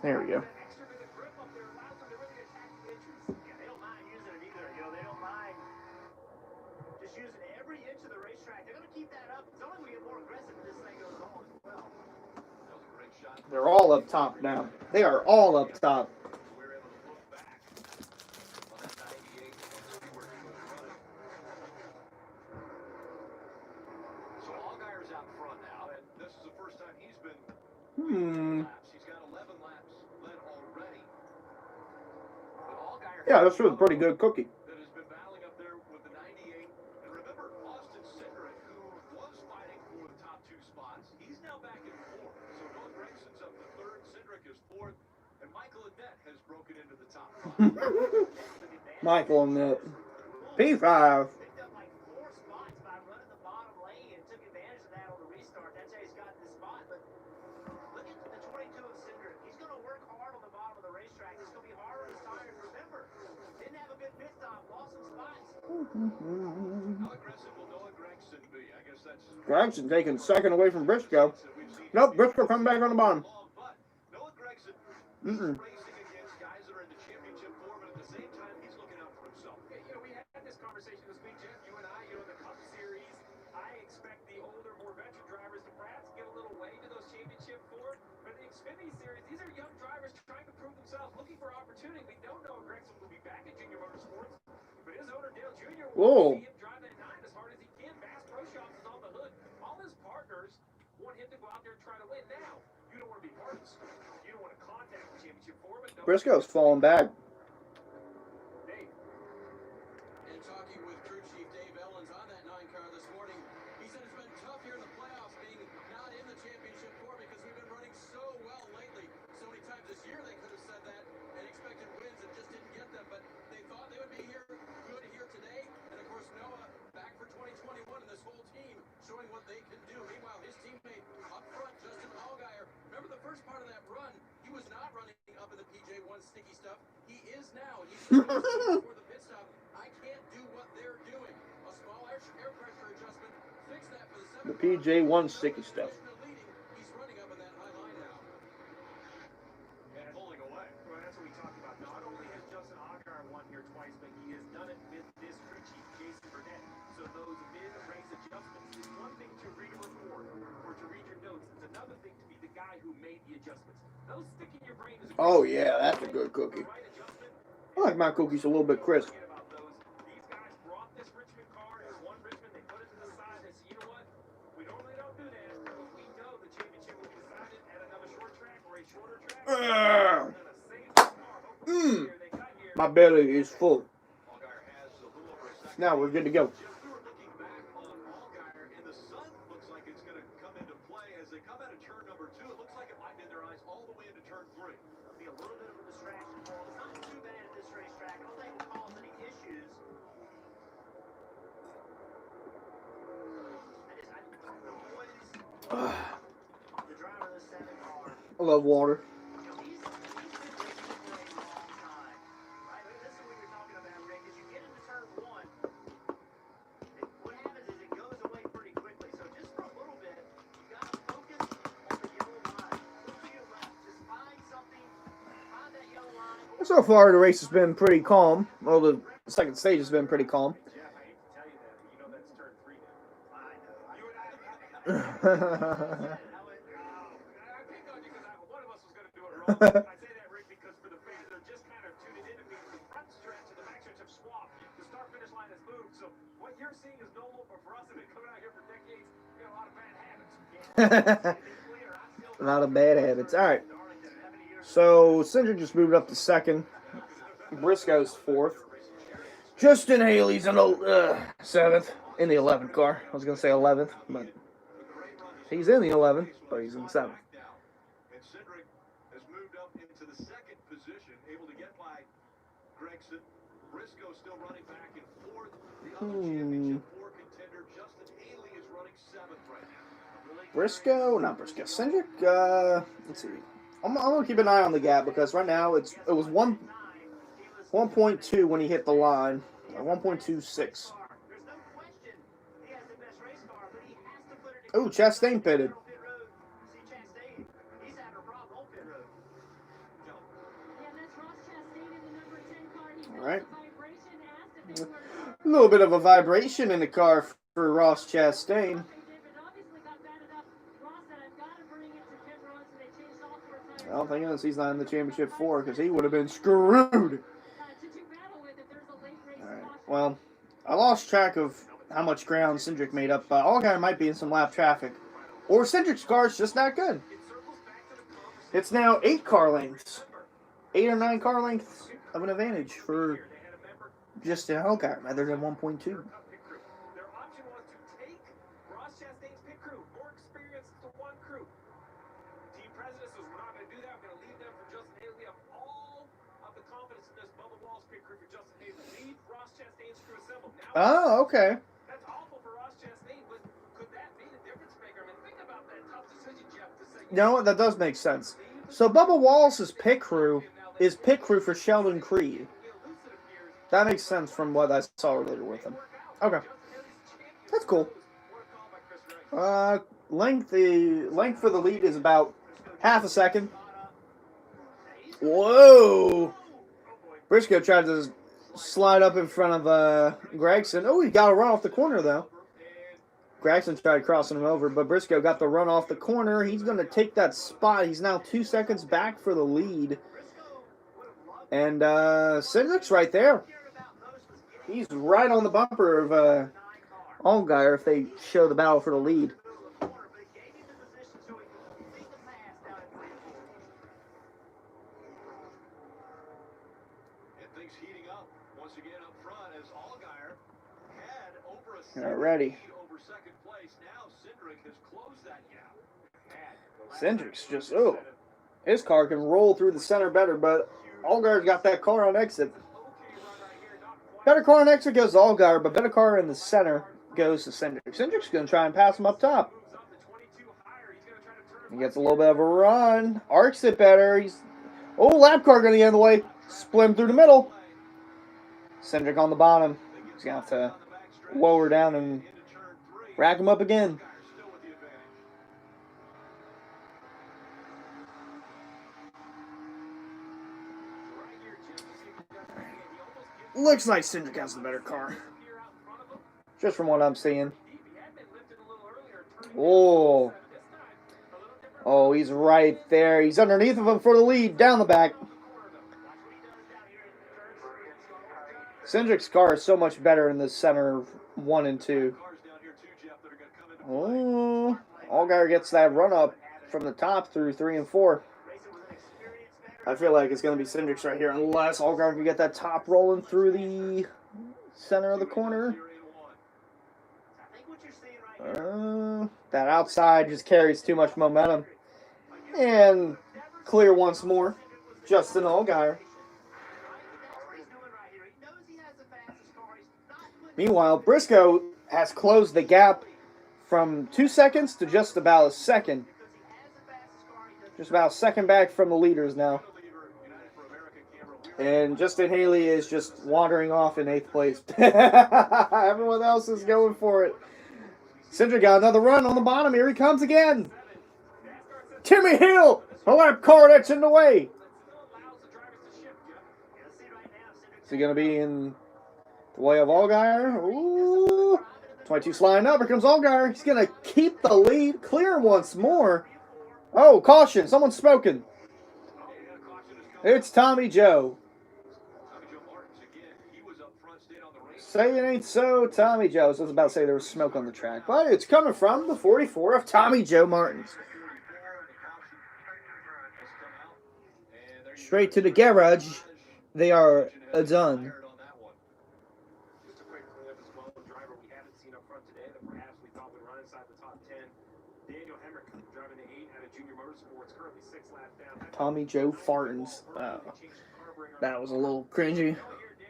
There we go. They're all up top now. They are all up top. So Allgaier's out front now, and this is the first time he's been laps. He's got 11 laps led already. But Allgaier, yeah, that's a pretty good cookie. That has been battling up there with the 98. And remember, Austin Cindric, who was fighting for the top 2 spots, he's now back in 4th. So Noah Gregson's up to 3rd, Cindric is 4th, and Michael Annette has broken into the top 5. Michael Annette. P5. Gregson taking 2nd away from Briscoe. Nope, Briscoe coming back on the bottom. Racing against guys that are in the championship form, but at the same time, he's looking out for himself. We had this conversation this week, Jeff. You and I, in the Cup Series, I expect the older, more veteran drivers to perhaps get a little way to those championship form. But the Xfinity Series, these are young drivers trying to prove themselves, looking for opportunity. We don't know if Gregson will be back in junior motorsports, but his owner, Dale Jr., will see him drive that 9 as hard as he can. Bass Pro Shops is on the hood. All his partners want him to go out there and try to win. Now, you don't want to be part of the story. You don't want to contact the championship form. Briscoe's falling back. And talking with crew chief Dave Ellens on that 9 car this morning, he said it's been tough here in the playoffs being not in the championship four because we've been running so well lately. So many times this year they could have said that and expected wins and just didn't get them, but they thought they would be here, good here today. And of course Noah back for 2021 and this whole team showing what they can do. Meanwhile, his teammate up front, Justin Allgaier, remember the first part of that run, he was not running up in the PJ1 sticky stuff. He is now. He's before the pit stop. I can't do what they're doing. A small air pressure adjustment. Fix that for the 7. The PJ1 sticky stuff. He's running up in that high line now. And pulling away. Well, that's what we talked about. Not only has Justin Allgaier won here twice, but he has done it with this crew chief, Jason Burnett. So those mid-race adjustments is one thing to read a report or to read your notes. It's another thing to be the guy who made the adjustments. Those stick in your brain as a Oh, yeah, that's a good cookie. I like my cookies a little bit crisp. These guys brought this Richmond car as one Richmond. They put it to the side. They said, you know what? We normally don't do that, but we know the championship will be decided at another short track or a shorter track. My belly is full. Now we're good to go. We were looking back on Allgaier, and the sun looks like it's going to come into play as they come out of turn number 2. It looks like it might be in their eyes all the way into turn 3. It'll be a little bit of a distraction for them. It's not too bad at this racetrack. I don't think it will cause any issues. The driver of the 7 car. I love water. He's been racing for a long time. Right? This is what you're talking about, Rick. As you get into turn 1, what happens is it goes away pretty quickly. So just for a little bit, you got to focus on the yellow line. Look to your left. Just find something. Find that yellow line. So far, the race has been pretty calm. Well, the second stage has been pretty calm. Jeff, I hate to tell you that, but you know that's turn 3 now. I know. You and I I picked on you because one of us was going to do it wrong. I say that, Rick, because for the is normal, but for us, who've been coming out here for decades, we got a lot of bad habits. A lot of bad habits. All right. So Cindric just moved up to second. Briscoe's fourth. Justin Haley's in the seventh in the 11th car. I was gonna say 11th, but he's in the 11th, but he's in seventh. And Cindric has moved up into the second position, able to get by Gregson. Briscoe still running back in fourth. The other championship four contender, Justin Haley, is running seventh right now. Briscoe, not Briscoe. Cindric. Let's see. I'm gonna keep an eye on the gap because right now it was 1.2 when he hit the line, 1.26. Oh, Chastain pitted. All right. A little bit of a vibration in the car for Ross Chastain. Well, thank goodness he's not in the championship four because he would have been screwed. Alright, well, I lost track of how much ground Cindric made up. Allgaier might be in some lap traffic. Or Cindric's car is just that good. It's now 8 car lengths. 8 or 9 car lengths of an advantage for Justin Allgaier rather than 1.2. Oh, okay. That's awful for Ross Chastain, but could that be the difference maker? I mean, think about that tough decision, Jeff, to say. You know what? That does make sense. So Bubba Wallace's pit crew is pit crew for Sheldon Creed. That makes sense from what I saw earlier with him. Okay. That's cool. Length for the lead is about half a second. Whoa! Briscoe tried to slide up in front of Gregson. Oh, he got a run off the corner, though. Gregson tried crossing him over, but Briscoe got the run off the corner. He's going to take that spot. He's now 2 seconds back for the lead. And Cindric's right there. He's right on the bumper of Allgaier if they show the battle for the lead. Alrighty. Cindric's just, his car can roll through the center better, but Allgaier's got that car on exit. Better car on exit goes to Allgaier, but better car in the center goes to Cindric. Cindric's going to try and pass him up top. He gets a little bit of a run. Arcs it better. Lap car going to get in the way. Split him through the middle. Cindric on the bottom. He's going to have to lower down and rack him up again. Looks like Cindric has the better car. Just from what I'm seeing. Oh, he's right there. He's underneath of him for the lead. Down the back. Cindric's car is so much better in the center 1 and 2. Oh, Allgaier gets that run up from the top through 3 and 4. I feel like it's going to be Cindric's right here unless Allgaier can get that top rolling through the center of the corner. That outside just carries too much momentum. And clear once more. Justin Allgaier. Meanwhile, Briscoe has closed the gap from 2 seconds to just about a second. Just about a second back from the leaders now. And Justin Haley is just wandering off in 8th place. Everyone else is going for it. Cindric got another run on the bottom. Here he comes again. Timmy Hill, a lap car that's in the way. Is he going to be in the way of Allgaier? Ooh. 22 sliding up. Here comes Allgaier. He's going to keep the lead. Clear once more. Oh, caution. Someone's spoken. It's Tommy Joe. Say it ain't so, Tommy Joe. I was about to say there was smoke on the track, but it's coming from the 44 of Tommy Joe Martins. Straight to the garage. They are done. Just a quick clip as well. A driver we haven't seen up front today that perhaps we thought would run inside the top 10. Daniel Hemrick driving the 8 out of Junior Motorsports, currently 6 laps down. Tommy Joe Fartins. That was a little cringy.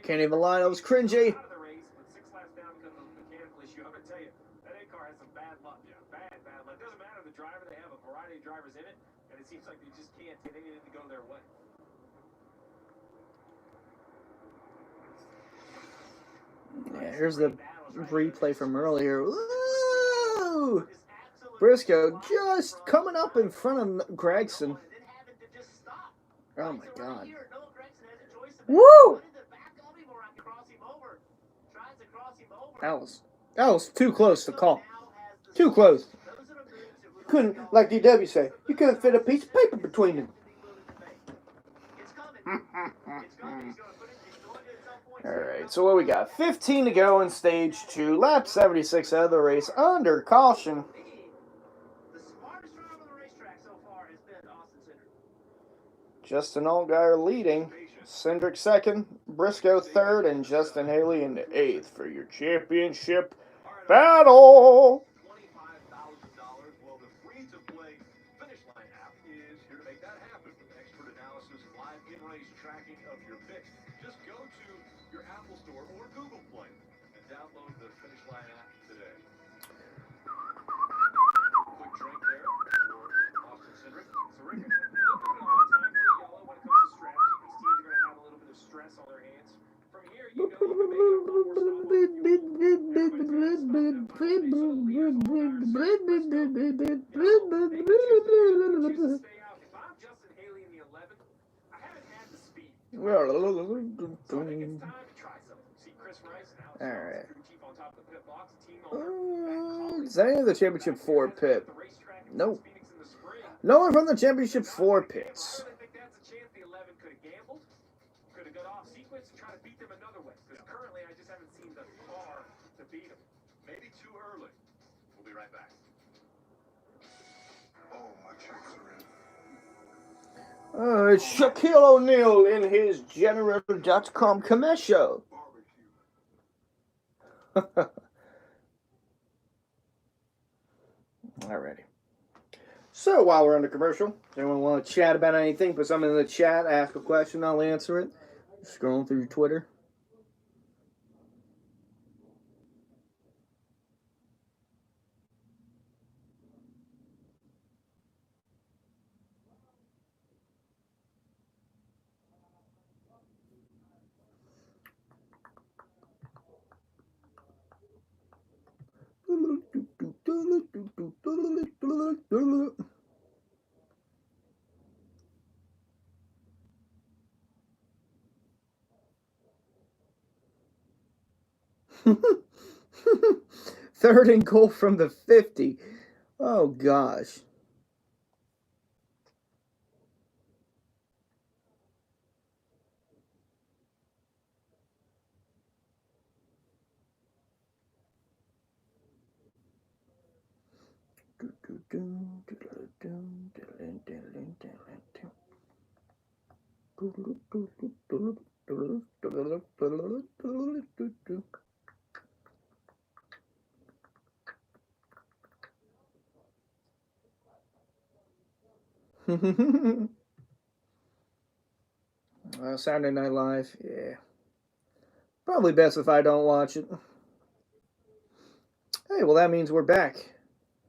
Can't even lie, that was cringy. Out of the race, but 6 laps down because of a mechanical issue. I'm going to tell you, that 8 car has some bad luck. Yeah, bad luck. Doesn't matter the driver. They have a variety of drivers in it, and it seems like they just can't get anything to go their way. Yeah, here's the replay from earlier. Woo! Briscoe just coming up in front of Gregson. Oh my God. Woo! That was too close to call. Too close. Couldn't, like DW say, you couldn't fit a piece of paper between them. Alright, so what we got? 15 to go in stage 2. Lap 76 of the race under caution. Justin Allgaier leading. Cindric second. Briscoe third. And Justin Haley in the 8th for your championship battle. Well, the free-to-play finish line app is here to make that happen with expert analysis, live in-race tracking of your picks. Just go to your Apple Store or Google Play and download the finish line app today. Quick drink there for Austin Cindric. So, Rick, it's been a long time for Yellow when it comes to strategy. These teams are going to have a little bit of stress on their hands. From here, you know you can make it a little more stop. Alright. Is that any of the Championship 4 pit? Nope. No one from the Championship 4 pits. Could have got off sequence and try to beat them another way. Because currently I just haven't seen the car to beat them. Maybe too early. We'll be right back. Oh, my checks are in. It's Shaquille O'Neal in his Generator.com commercial. Alrighty. So while we're on the commercial, does anyone want to chat about anything? Put something in the chat, ask a question, I'll answer it. Scrolling through Twitter. Third and goal from the 50. Oh, gosh. Saturday Night Live, yeah. Probably best if I don't watch it. Hey, well, that means we're back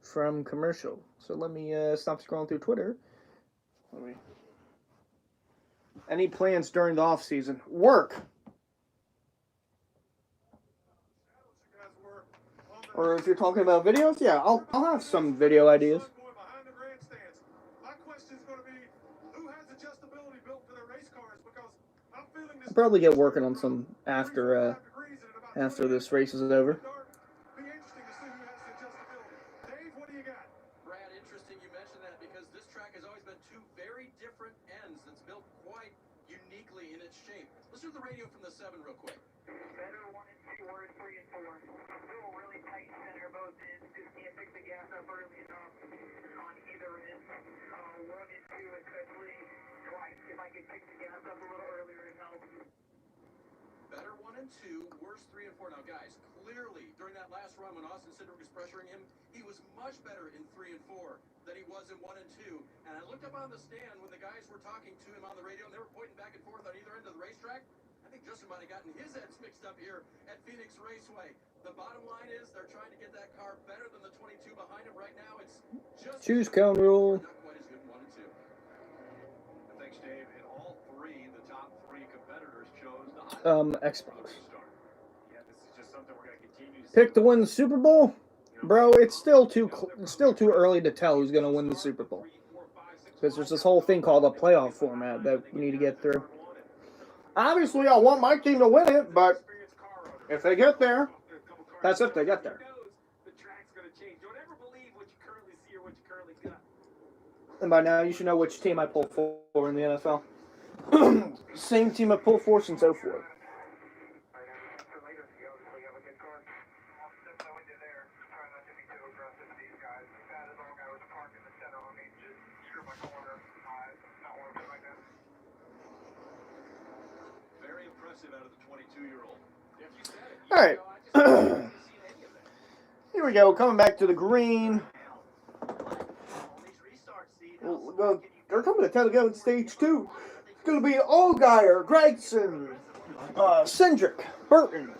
from commercial. So let me stop scrolling through Twitter. Any plans during the off season? Work. Or if you're talking about videos, yeah, I'll have some video ideas. I'll probably get working on some after this race is over. Brad, interesting you mentioned that because this track has always been two very different ends that's built quite uniquely in its shape. Let's do the radio from the 7 real quick. were 3 and 4. Still really tight center, both ends. Just can't pick the gas up early enough on either end. 1 and 2, especially twice. If I could pick the gas up a little earlier, it helps. Better 1 and 2, worse 3 and 4. Now, guys, clearly during that last run when Austin Cindric was pressuring him, he was much better in 3 and 4 than he was in 1 and 2. And I looked up on the stand when the guys were talking to him on the radio, and they were pointing back and forth on either end of the racetrack. I think Justin might have gotten his heads mixed up here at Phoenix Raceway. The bottom line is they're trying to get that car better than the 22 behind him right now. It's just Choose cone rule. not quite as good in 1 and 2. Thanks, Dave. And all three, the top three competitors chose the Xbox. Yeah, this is just something we're going to continue to Pick to win the Super Bowl, bro. It's still too early to tell who's gonna win the Super Bowl because there's this whole thing called a playoff format that we need to get through. Obviously, I want my team to win it, but if they get there, that's if they get there. the track's going to change. Don't ever believe what you currently see or what you currently got. And by now, you should know which team I pull for in the NFL. Same team I pulled for since 04. Very impressive out of the 22-year-old. All right. Here we go. Coming back to the green. They're coming to Telego in stage 2. It's going to be Allgaier, Gregson, Cindric, Burton,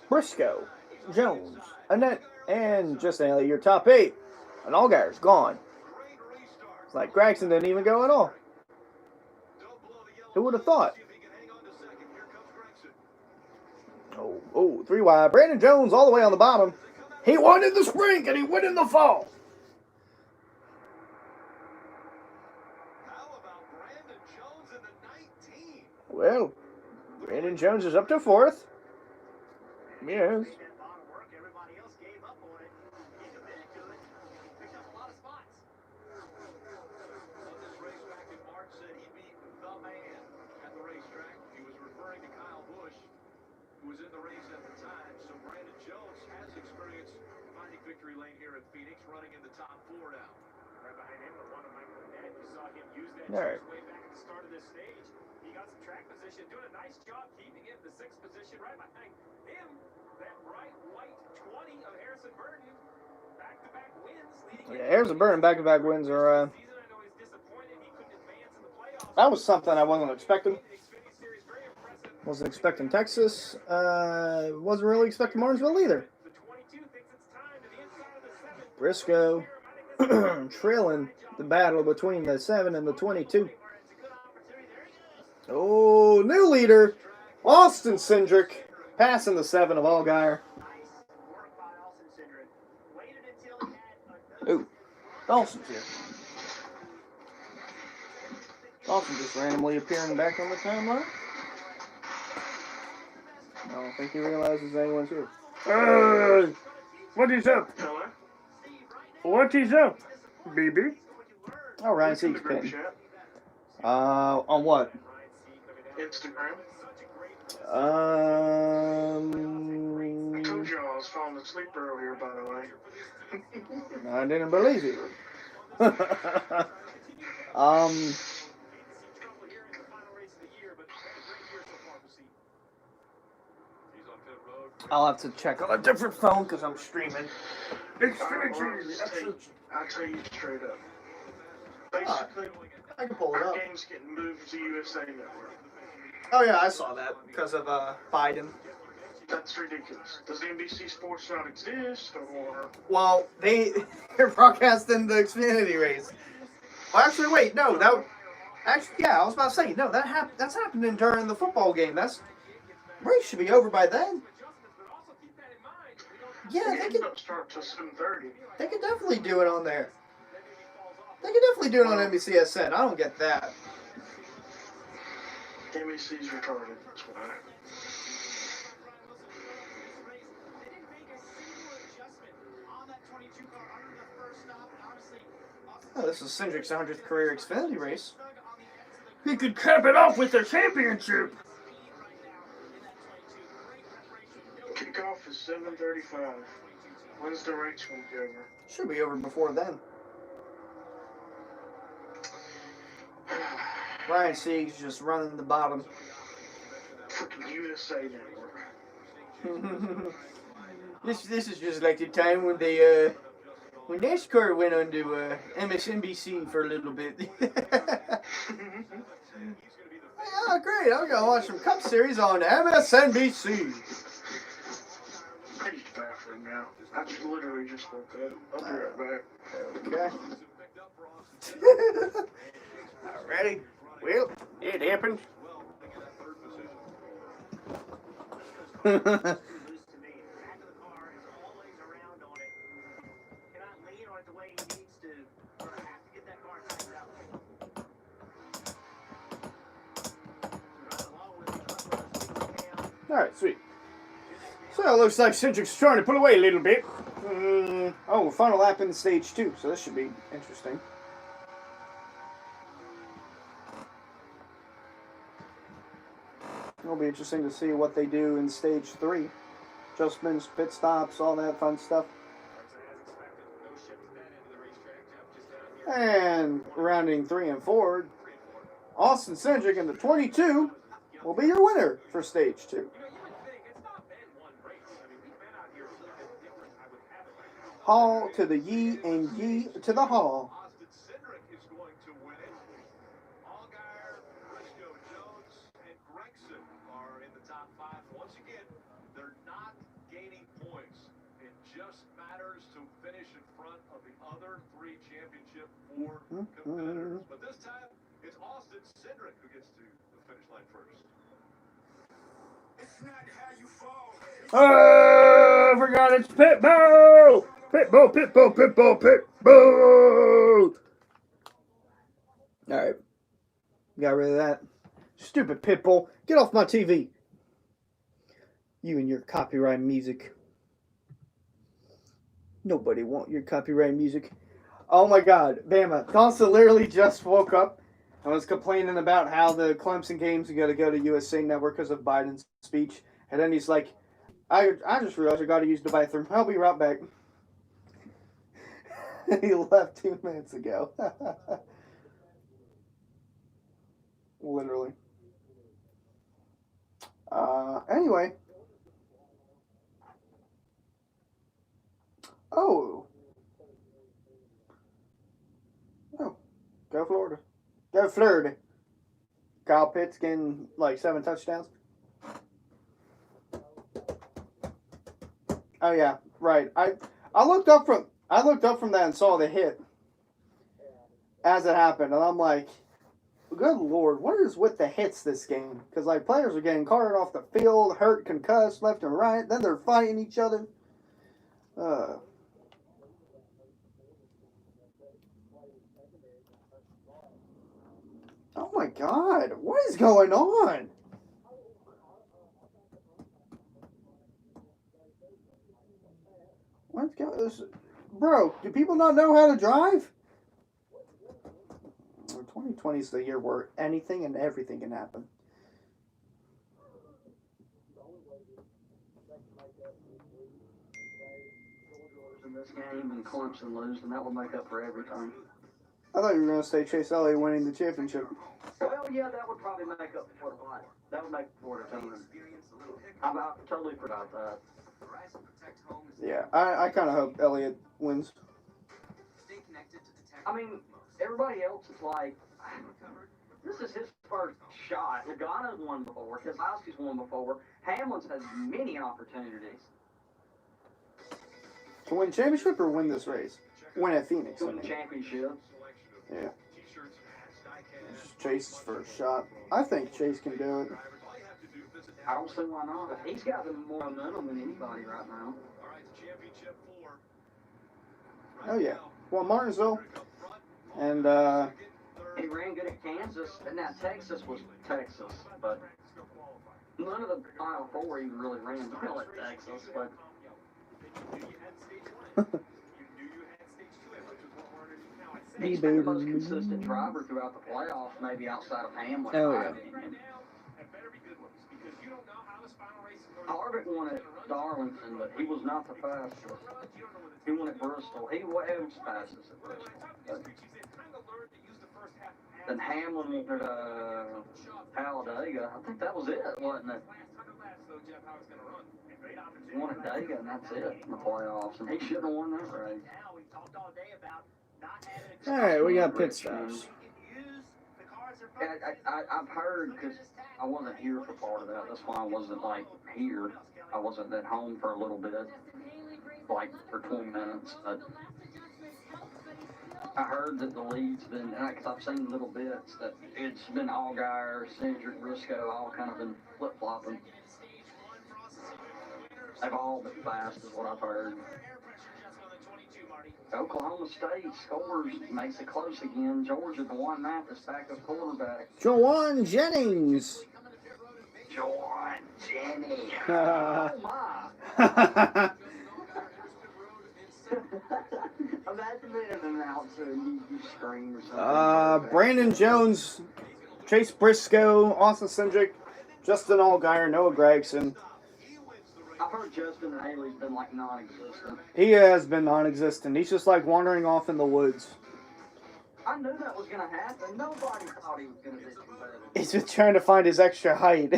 Briscoe, Jones, Annette, and Justin Haley, your top 8. And Allgaier's gone. It's like Gregson didn't even go at all. Who would have thought? Oh, 3 wide. Brandon Jones all the way on the bottom. He won in the spring and he won in the fall. How about Brandon Jones in the 19? Well, Brandon Jones is up to 4th. Yes. Everybody else gave up on it. He committed to it. Picked up a lot of spots. On this race back in March, said he beat the man at the racetrack. He was referring to Kyle Busch, who was in the race at the time. So Brandon Jones has experience finding victory lane here at Phoenix, running in the top 4 now. Right behind him, the one of Michael Annette. You saw him use that All right. way back at the start of this stage. He got some track position, doing a nice job keeping it in the 6th position. Right behind him, that bright white 20 of Harrison Burton. Back-to-back wins, leading Yeah, Harrison Burton back-to-back wins are. season. I know he's disappointed he couldn't advance in the playoffs. That was something I wasn't expecting. Xfinity Series, very impressive. Wasn't expecting Texas. Wasn't really expecting Martinsville either. The 22 thinks it's time to the inside of the 7th. Briscoe trailing the battle between the 7 and the 22. Oh, new leader, Austin Cindric, passing the 7 of Allgaier. Ooh, Dawson's here. Dawson just randomly appearing back on the timeline. I don't think he realizes anyone's here. What is up? What is up, baby? Oh, Ryan Seek's pin. On what? Instagram. I told you I was falling asleep earlier, by the way. I didn't believe you. I'll have to check on a different phone because I'm streaming. Xfinity. I'll tell you straight up. Basically, I can pull it our up. game's getting moved to USA Network. Oh yeah, I saw that because of Biden. That's ridiculous. Does NBC Sports not exist, or? Well, they're broadcasting the Xfinity race. Well, actually, wait, no, yeah, I was about to say, no, that's happening during the football game. Race should be over by then. Yeah, they don't start till 7:30. They could definitely do it on there. They could definitely do it on NBCSN. I don't get that. NBC's retarded. That's why. Oh, this is Cindric's 100th career Xfinity race. He could cap it off with a championship. 7:35. When's the race going to be over? Should be over before then. Ryan Sieg's just running the bottom. Freaking USA Network. This is just like the time when they when NASCAR went on to MSNBC for a little bit. Oh, great! I'm gonna watch some Cup Series on MSNBC. I need the bathroom now. I literally just woke up. I'll be right back. Okay. Alrighty. Well, it happened. Loose to me. Back of the car is always around on it. Cannot lean on it the way he needs to. Or have to get that car tightened up. Alright, sweet. So it looks like Cedric's trying to pull away a little bit. Oh, final lap in stage 2, so this should be interesting. It'll be interesting to see what they do in stage 3. Adjustments, pit stops, all that fun stuff. And rounding 3 and 4, Austin Cindric in the 22 will be your winner for stage 2. Hall to the Yee and Yee to the Hall. Austin Cindric is going to win it. Allgaier, Briscoe Jones, and Gregson are in the top 5. Once again, they're not gaining points. It just matters to finish in front of the other 3 championship 4 competitors. But this time, it's Austin Cindric who gets to the finish line first. It's not how you fall. Oh, I forgot it's Pitbull! Pitbull, Pitbull, Pitbull, Pitbull! Alright. Got rid of that. Stupid Pitbull. Get off my TV. You and your copyright music. Nobody want your copyright music. Oh my god. Bama. Donsa literally just woke up and was complaining about how the Clemson games are going to go to USA Network because of Biden's speech. And then he's like, I just realized I got to use the bathroom. I'll be right back. He left 2 minutes ago. Literally. Anyway. Oh. Go Florida. Go Florida. Kyle Pitts getting like 7 touchdowns. Oh yeah, right. I looked up from that and saw the hit as it happened, and I'm like, good lord, what is with the hits this game? Because like players are getting carted off the field, hurt, concussed, left and right. Then they're fighting each other. Oh my god, what is going on? What's going? Bro, do people not know how to drive? 2020 is the year where anything and everything can happen. In this game and Clemson lose, and that will make up for everything. I thought you were going to say Chase Elliott winning the championship. Well, yeah, that would probably make up for the fight. That would make up for the team. I totally forgot that. Yeah, I kind of hope Elliott wins. I mean, everybody else is like, this is his first shot. Logano's won before. Keselowski's won before. Hamlin's had many opportunities. To win championship or win this race? Win at Phoenix. To win the championship. Yeah. It's Chase's first shot. I think Chase can do it. I don't see why not. He's got the more momentum than anybody right now. Oh yeah. Well, Martinsville. And he ran good at Kansas, and now Texas was Texas, but none of the Final Four even really ran well at Texas, but he's been the most consistent driver throughout the playoffs, maybe outside of Hamlin. Oh yeah. Harvick won at Darlington, but he was not the fastest. He won at Bristol. He was fastest at Bristol. Then Hamlin won at Talladega. I think that was it, wasn't it? He won at Dega, and that's it in the playoffs. And he shouldn't have won that race. All right, we got pit stops. I've heard, because I wasn't here for part of that. That's why I wasn't, like, here. I wasn't at home for a little bit, like, for 20 minutes. But I heard that the lead's been, because I've seen little bits, that it's been Allgaier, Cedric, Briscoe, all kind of been flip-flopping. They've all been fast, is what I've heard. Oklahoma State scores, makes it close again. Georgia, the one Mathis backup quarterback. Jawan Jennings. Jawan Jennings. Oh, my. Imagine being an announcer and you scream or something. Brandon Jones, Chase Briscoe, Austin Cindric, Justin Allgaier, Noah Gragson. I've heard Justin Haley's been like non-existent. He has been non-existent. He's just like wandering off in the woods. I knew that was going to happen. Nobody thought he was going to be competitive. He's just trying to find his extra height.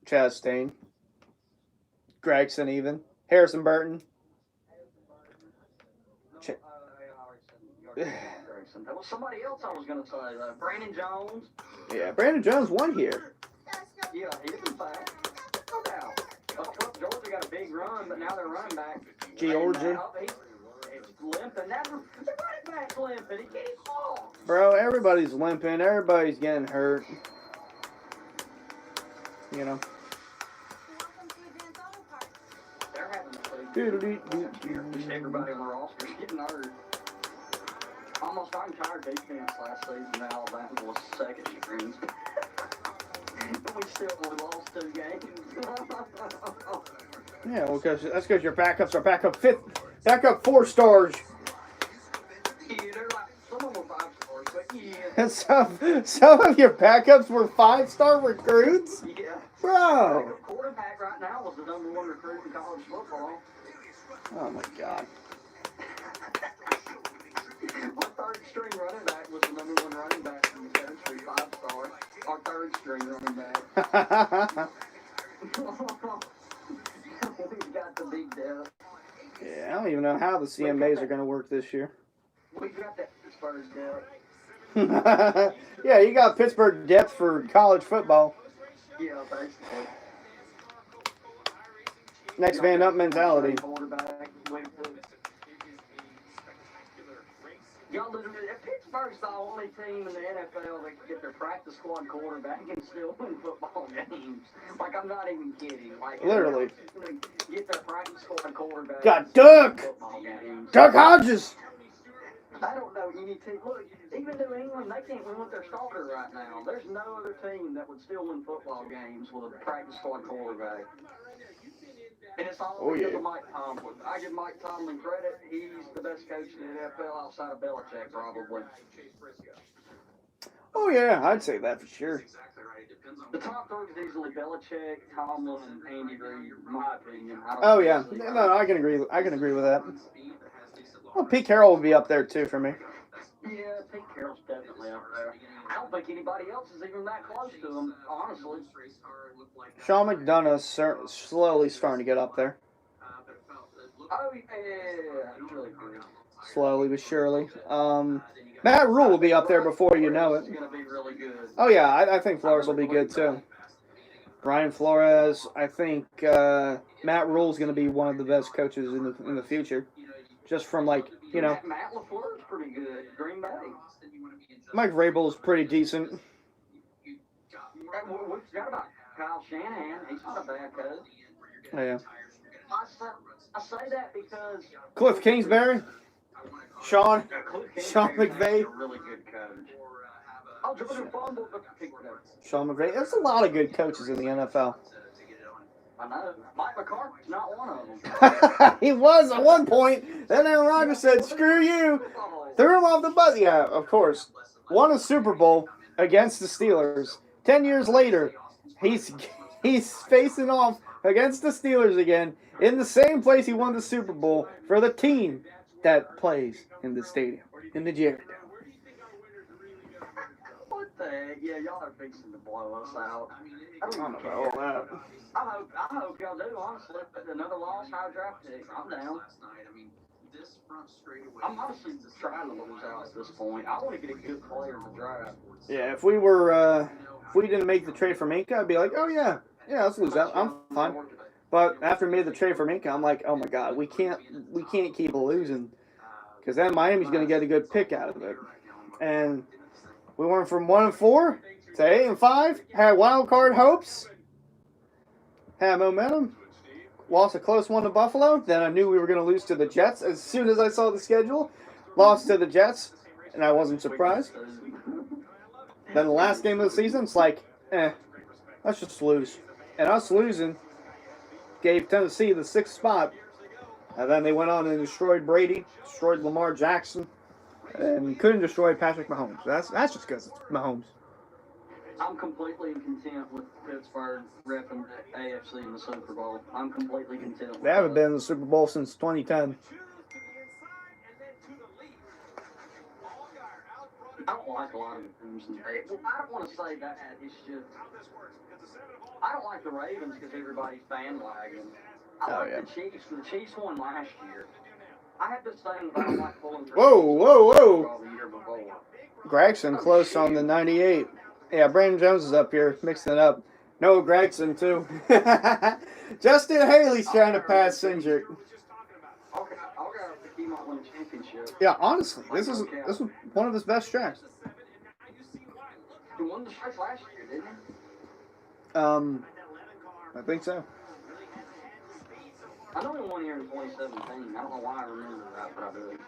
Chastain. Gregson even. Harrison Burton. There was somebody else I was going to say. Brandon Jones. Yeah, Brandon Jones won here. Yeah, he's been fast. No doubt. Georgia got a big run, but now they're running back. Georgia. He's limping. The running back's limping. He can't fall. Bro, everybody's limping. Everybody's getting hurt. You know. They're having a pretty everybody on the roster's getting hurt. Almost our entire defense last season in Alabama was second strings. But we still only lost 2 games. Yeah, well, that's because your backups are backup 4 stars. Yeah, they're like, some of them were 5 stars, but yeah. Some of your backups were 5-star recruits? Yeah. Bro. The quarterback right now was the #1 recruit in college football. Oh, my God. Our 3rd string running back was the #1 running back in the country, 5-star. Our 3rd string running back. We've got the big depth. Yeah, I don't even know how the CMAs are going to work this year. We've got that Pittsburgh depth. Yeah, you got Pittsburgh depth for college football. Yeah, basically. Next man up mentality. Y'all literally, Pittsburgh's the only team in the NFL that can get their practice squad quarterback and still win football games. Like, I'm not even kidding. Like, Literally. Get their practice squad quarterback. Got Duck! Duck Hodges! I don't know any team. Look, even New England, they can't win with their starter right now. There's no other team that would still win football games with a practice squad quarterback. And it's all because of Mike Tomlin. I give Mike Tomlin credit. He's the best coach in the NFL outside of Belichick, probably. Oh, yeah, I'd say that for sure. The top 3 is easily Belichick, Tomlin, and Andy Reid, in my opinion. Oh, yeah. No, I can agree with that. Well, Pete Carroll would be up there, too, for me. Yeah, Pete Carroll's definitely up there. I don't think anybody else is even that close to him, honestly. Sean McDonough's slowly starting to get up there. Oh, yeah, he's really good. Slowly but surely. Matt Rule will be up there before you know it. Oh, yeah, I think Flores will be good, too. Ryan Flores, I think Matt Rule's going to be one of the best coaches in the future. Just from, like, you know. Matt LaFleur's pretty good. Green Bay. Mike Vrabel's pretty decent. We forgot about Kyle Shanahan. He's not a bad coach. Oh, yeah. I say that because Cliff Kingsbury, Sean McVay. Really good coach. Oh, Jordan Fumble. Sean McVay. There's a lot of good coaches in the NFL. I know. Mike McCarthy's not one of them. He was at one point. Then Aaron Rodgers said, "Screw you." Threw him off the bus. Yeah, of course. Won a Super Bowl. against the Steelers. 10 years later, he's facing off against the Steelers again in the same place he won the Super Bowl for the team that plays in the stadium, in the Jerry Dome. What the heck? Yeah, y'all are fixing to blow us out. I don't know about all that. I hope y'all do, honestly. Another loss, high draft pick. I'm down. I'm honestly trying to lose out at this point. I want to get a good player in the draft. Yeah, if we didn't make the trade for Minka, I'd be like, oh yeah, let's lose out. I'm fine. But after we made the trade for Minka, I'm like, oh my god, we can't keep losing, because then Miami's going to get a good pick out of it. And we went from 1-4 to 8-5. Had wild card hopes. Had momentum. Lost a close one to Buffalo. Then I knew we were going to lose to the Jets as soon as I saw the schedule. Lost to the Jets, and I wasn't surprised. Then the last game of the season, it's like, let's just lose. And us losing gave Tennessee the 6th spot. And then they went on and destroyed Brady, destroyed Lamar Jackson, and couldn't destroy Patrick Mahomes. That's just because it's Mahomes. I'm completely content with Pittsburgh repping the AFC in the Super Bowl. I'm completely content with They haven't been in the Super Bowl since 2010. I don't like a lot of teams. Well, I don't want to say that. It's just I don't like the Ravens because everybody's bandwagon. I like the Chiefs. The Chiefs won last year. I have this thing that I don't like pulling for Whoa. the year before. Gregson close on the 98. Yeah, Brandon Jones is up here mixing it up. No, Gregson too. Justin Haley's trying to pass Cindric. Okay, he might win a championship. Yeah, honestly, this is one of his best tracks. He won the stretch last year, didn't he? I think so. I know he won here in 2017. I don't know why I remember that, but I do.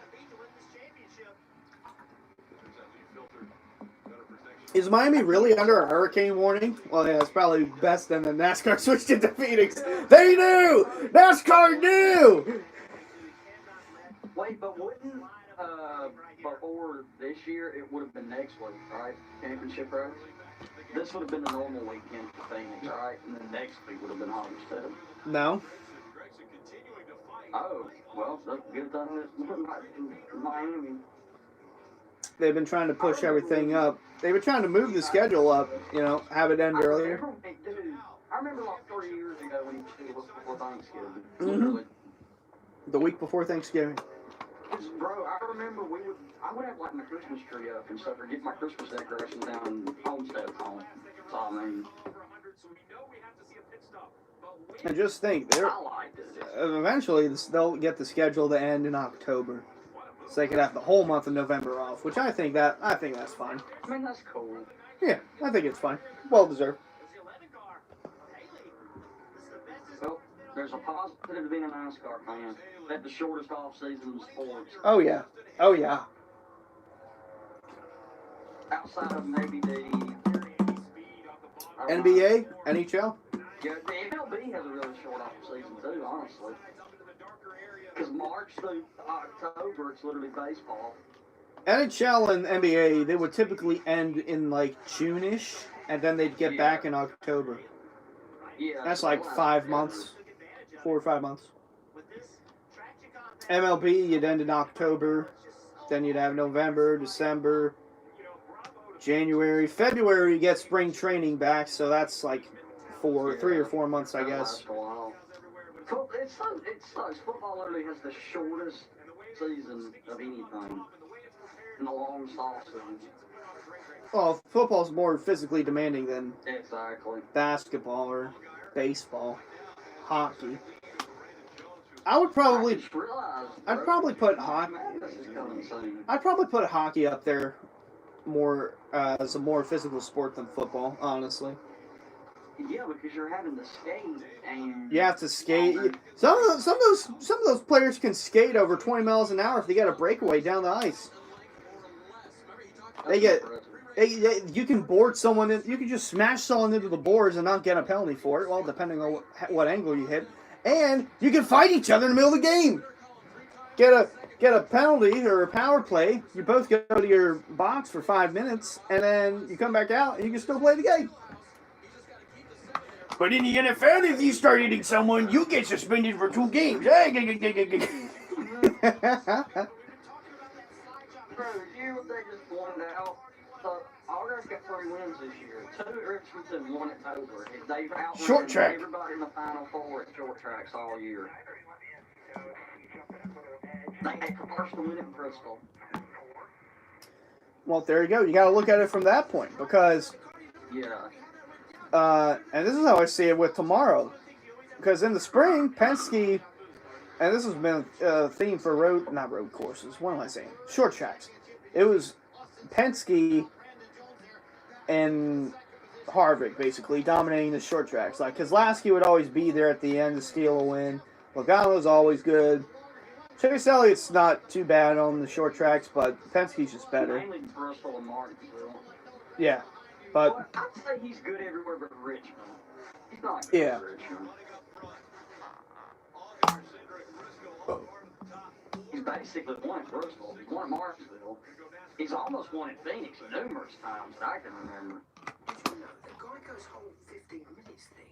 Is Miami really under a hurricane warning? Well, yeah, it's probably best then the NASCAR switched it to Phoenix. They knew! NASCAR knew! Wait, but wouldn't, before this year, it would have been next week, right? Championship race? This would have been the normal weekend for Phoenix, right? And then next week would have been Homestead. No. Oh, well, that's a good thing that Miami. They've been trying to push everything up. They've been trying to move the schedule up, have it end earlier. I remember like 3 years ago when it was before Thanksgiving. Mm-hmm. The week before Thanksgiving. Bro, I remember I would have like my Christmas tree up and stuff, or get my Christmas decorations down in Homestead home. So, I mean. And just think, eventually they'll get the schedule to end in October. So they could have the whole month of November off, which I think that's fine. I mean, that's cool. Yeah, I think it's fine. Well deserved. Well, there's a positive to being a NASCAR fan. They had the shortest off season in sports. Oh yeah. Outside of maybe the NBA, NHL. Yeah, the MLB has a really short off season too, honestly. Because March through October, it's literally baseball. NHL and NBA, they would typically end in like June-ish, and then they'd get back in October. Yeah. That's like 5 months, 4 or 5 months. MLB, you'd end in October, then you'd have November, December, January, February, you get spring training back, so that's like 3 or 4 months, I guess. It sucks. Football literally has the shortest season of anything. And the longest off season. Well, football's more physically demanding than basketball or baseball, hockey. I'd probably put hockey up there more as a more physical sport than football, honestly. Yeah, because you're having to skate and you have to skate. Some of those players can skate over 20 miles an hour if they get a breakaway down the ice. You can board someone in, you can just smash someone into the boards and not get a penalty for it, well, depending on what angle you hit. And you can fight each other in the middle of the game. get a penalty or a power play. You both go to your box for 5 minutes, and then you come back out and you can still play the game. But in the NFL, if you start hitting someone, you get suspended for 2 games. Bro, they just won out. So Auburn's got 3 wins this year. 2 at Richmond, 1 at Dover. They've Short track. outrun everybody in the Final Four at short tracks all year. They had the first to win in Bristol. Well, there you go. You got to look at it from that point because, Yeah. and this is how I see it with tomorrow. Because in the spring, Penske, and this has been a theme for not road courses, what am I saying? Short tracks. It was Penske and Harvick basically dominating the short tracks. Like Keselowski would always be there at the end to steal a win. Logano's always good. Chase Elliott's not too bad on the short tracks, but Penske's just better. Mainly Bristol and Martinsville. Yeah, but Well, I'd say he's good everywhere but Richmond. He's not good at Richmond. He's basically won at Bristol. He's won at Martinsville. He's almost won at Phoenix numerous times that I can remember. The Geico's whole 15 minutes thing.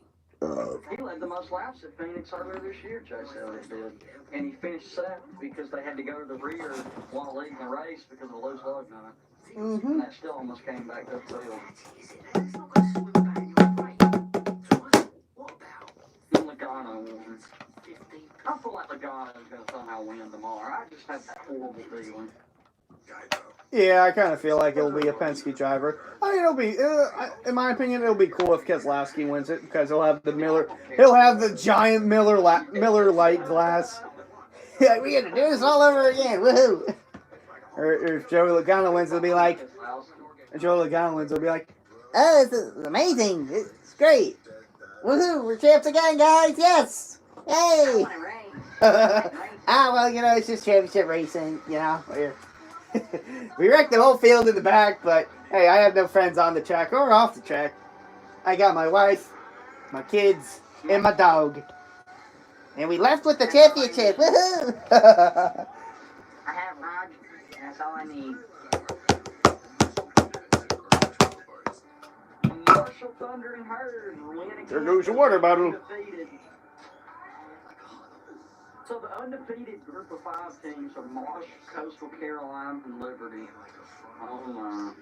He led the most laps at Phoenix earlier this year, Chase Elliott did. And he finished 7th because they had to go to the rear while leading the race because of a loose lug nut. Mm-hmm. And that still almost came back upfield. That's not going to swim back in your way. So what about Logano won. 15? I feel like Logano's going to somehow win tomorrow. I just have that horrible feeling. Yeah, I kind of feel like it'll be a Penske driver. I mean, it'll be, in my opinion, it'll be cool if Keselowski wins it because he'll have the giant Miller Lite glass. Yeah, we got to do this all over again. Woohoo! Or if Joey Logano wins, it'll be like, oh, this is amazing. It's great. Woohoo! We're champs again, guys. Yes. Yay! Well, it's just championship racing. We wrecked the whole field in the back, but hey, I have no friends on the track or off the track. I got my wife, my kids, and my dog. And we left with the championship. Woohoo! I have Rod. That's all I need. Marshall Thunder and Herd winning. There goes your water bottle. So the undefeated group of 5 teams are Marsh, Coastal Carolina, and Liberty. Oh my.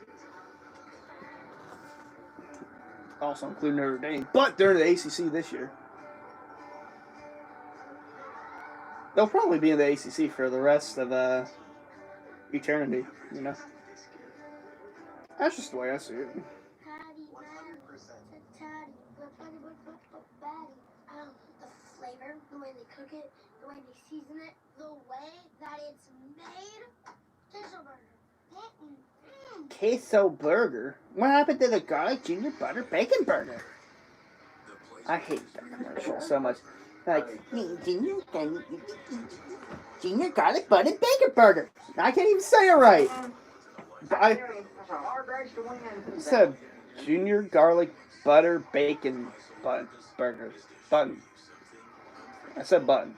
Also including Notre Dame. But they're in the ACC this year. They'll probably be in the ACC for the rest of eternity, That's just the way I see it. The flavor, the way they cook it, the way they season it, the way that it's made. Queso burger. Queso burger? What happened to the garlic junior butter bacon burger? I hate that commercial so much. Like, junior garlic butter bacon burger. I can't even say it right. I said junior garlic butter bacon burger. Button. I said button.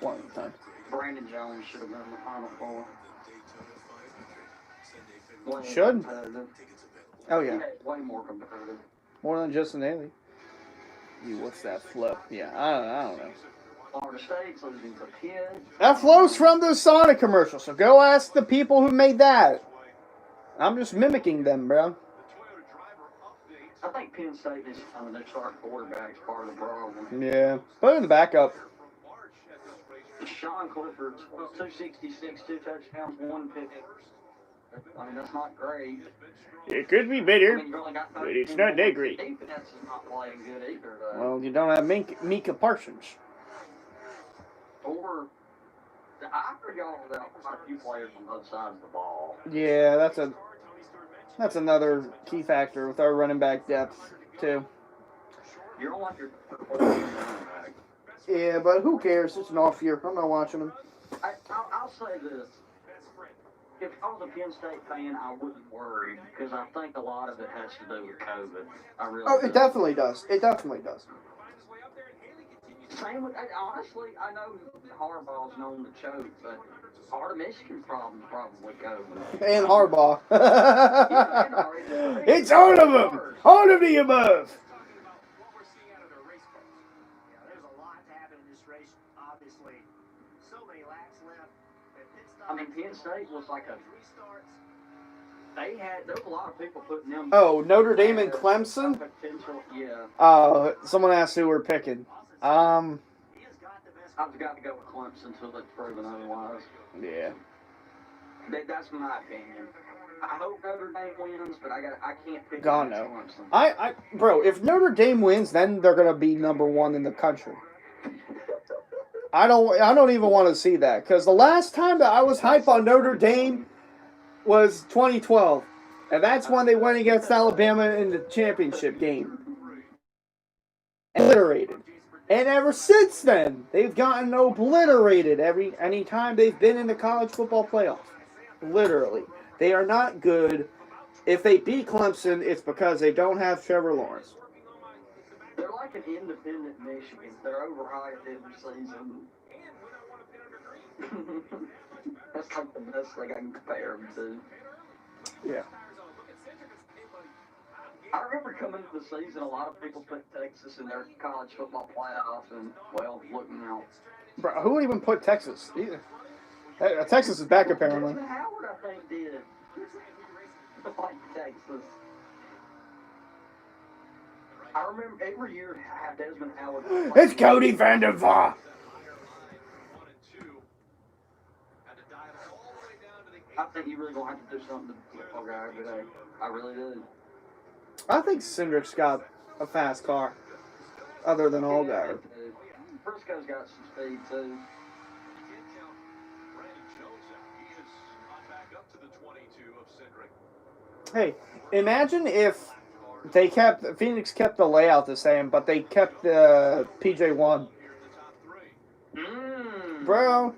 One time. Brandon Jones should have been in the Final Four. Should? Oh, yeah. Way more competitive. More than Justin Haley. What's that flow? Yeah, I don't know. Florida State's losing to Pitt. That flow's from the Sonic commercial, so go ask the people who made that. I'm just mimicking them, bro. I think Penn State is their starting quarterback's part of the problem. Yeah. Put in the backup. Sean Clifford, 266, 2 touchdowns, 1 pick. I mean, that's not great. It could be better, but it's not that great. Defense is not playing good either, though. Well, you don't have Micah Parsons. Or, I forgot about quite a few players on both sides of the ball. Yeah, that's another key factor with our running back depth, too. You don't like your running back. Yeah, but who cares? It's an off year. I'm not watching them. I'll say this. If I was a Penn State fan, I wouldn't worry, because I think a lot of it has to do with COVID. I really do. It definitely does. It definitely does. Same with, honestly, I know Harbaugh's known to choke, but part of Michigan's problem probably goes. And Harbaugh. Yeah, It's all of them. All of the above. Yeah, there's a lot to happen in this race, obviously. So many laps left. I mean, Penn State was like a. There was a lot of people putting them. Oh, Notre Dame and Clemson? Potential, yeah. Someone asked who we're picking. I've got to go with Clemson until it's proven otherwise. Yeah. That's my opinion. I hope Notre Dame wins, but I can't pick God, against no. Clemson. Bro, if Notre Dame wins, then they're gonna be #1 in the country. I don't even want to see that, because the last time that I was hype on Notre Dame was 2012, and that's when they went against Alabama in the championship game. Obliterated. And ever since then, they've gotten obliterated any time they've been in the college football playoff. Literally. They are not good. If they beat Clemson, it's because they don't have Trevor Lawrence. They're like an independent Michigan. They're overhyped every season. That's like the best thing I can compare them to. Yeah. I remember coming into the season, a lot of people put Texas in their college football playoff, and, well, look now. Bro, who even put Texas? Texas is back, apparently. Desmond Howard, I think, did. Like Texas. I remember every year I have Desmond Howard. It's Cody Vandervaart. I think you really gonna have to do something to the guy today. I really do. I think Cindric's got a fast car, other than Allgaier. Briscoe's got some speed too. Hey, imagine if Phoenix kept the layout the same, but they kept the PJ1. Bro,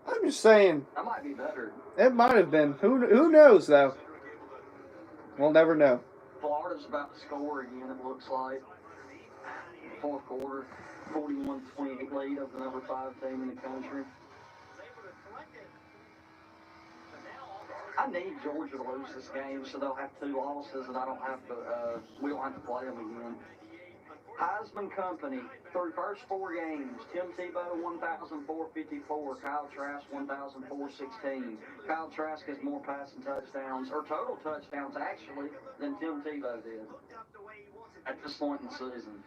I'm just saying. That might be better. It might have been. Who knows, though? We'll never know. Florida's about to score again, it looks like. Fourth quarter, 41-28 lead of the number 5 team in the country. I need Georgia to lose this game so they'll have 2 losses and we don't have to play them again. Heisman Company, through first 4 games, Tim Tebow 1,454, Kyle Trask 1,416. Kyle Trask has more passing touchdowns, or total touchdowns actually, than Tim Tebow did at this point in the season.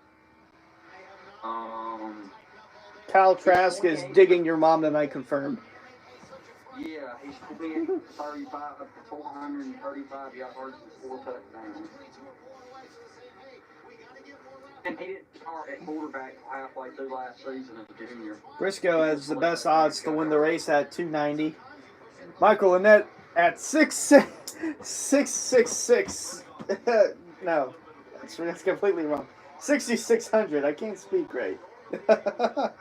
Kyle Trask is digging your mom tonight, confirmed. Yeah, he's 35 for 435 yards and 4 touchdowns. And he didn't start at quarterback halfway through last season as a junior. Briscoe has the best odds to win the race at 290. Michael Annette at 666. No, that's completely wrong. 6,600. I can't speak right. Well,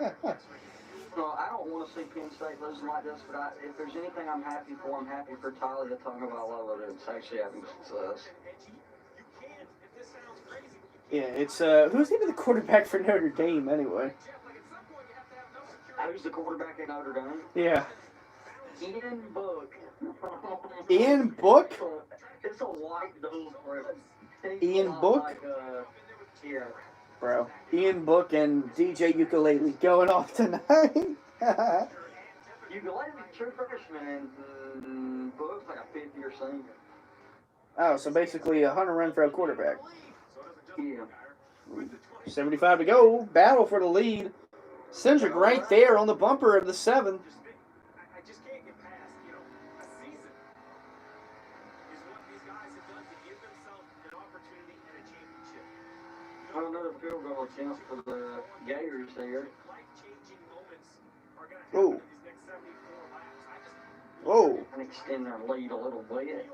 I don't want to see Penn State losing like this, but if there's anything I'm happy for Talia Tagovailoa that's actually having success. Yeah, it's who's even the quarterback for Notre Dame anyway? Who's the quarterback at Notre Dame? Yeah. Ian Book. Ian Book? It's a white dude, bro. Ian Book? Like, yeah. Bro, Ian Book and DJ Ukulele going off tonight. Ukulele's a true freshman, and Book's like a 5th-year senior. Oh, so basically a Hunter Renfrow quarterback. Yeah. 75 to go. Battle for the lead. Cindric right there on the bumper of the 7. I just can't get past, a season is what these guys have done to give themselves an opportunity at a championship. Another field goal attempt for the Gators there. Life-changing moments are going to happen in these next 74 laps. Whoa. And extend their lead a little bit.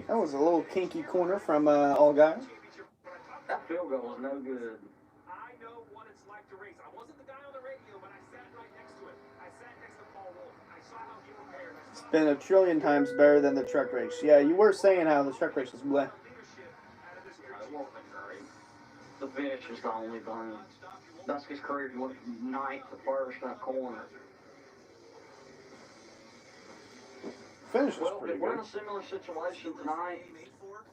That was a little kinky corner from Allgaier. That field goal was no good. I know what it's like to race. I wasn't the guy on the radio, but I sat right next to him. I sat next to Paul Wolf. I saw how he prepared. It's been a trillion times better than the truck race. Yeah, you were saying how the truck race was bleh. The finish is the only thing. That's his career. He went from ninth to first in that corner. Finish was Well, pretty if we're in good. a similar situation tonight,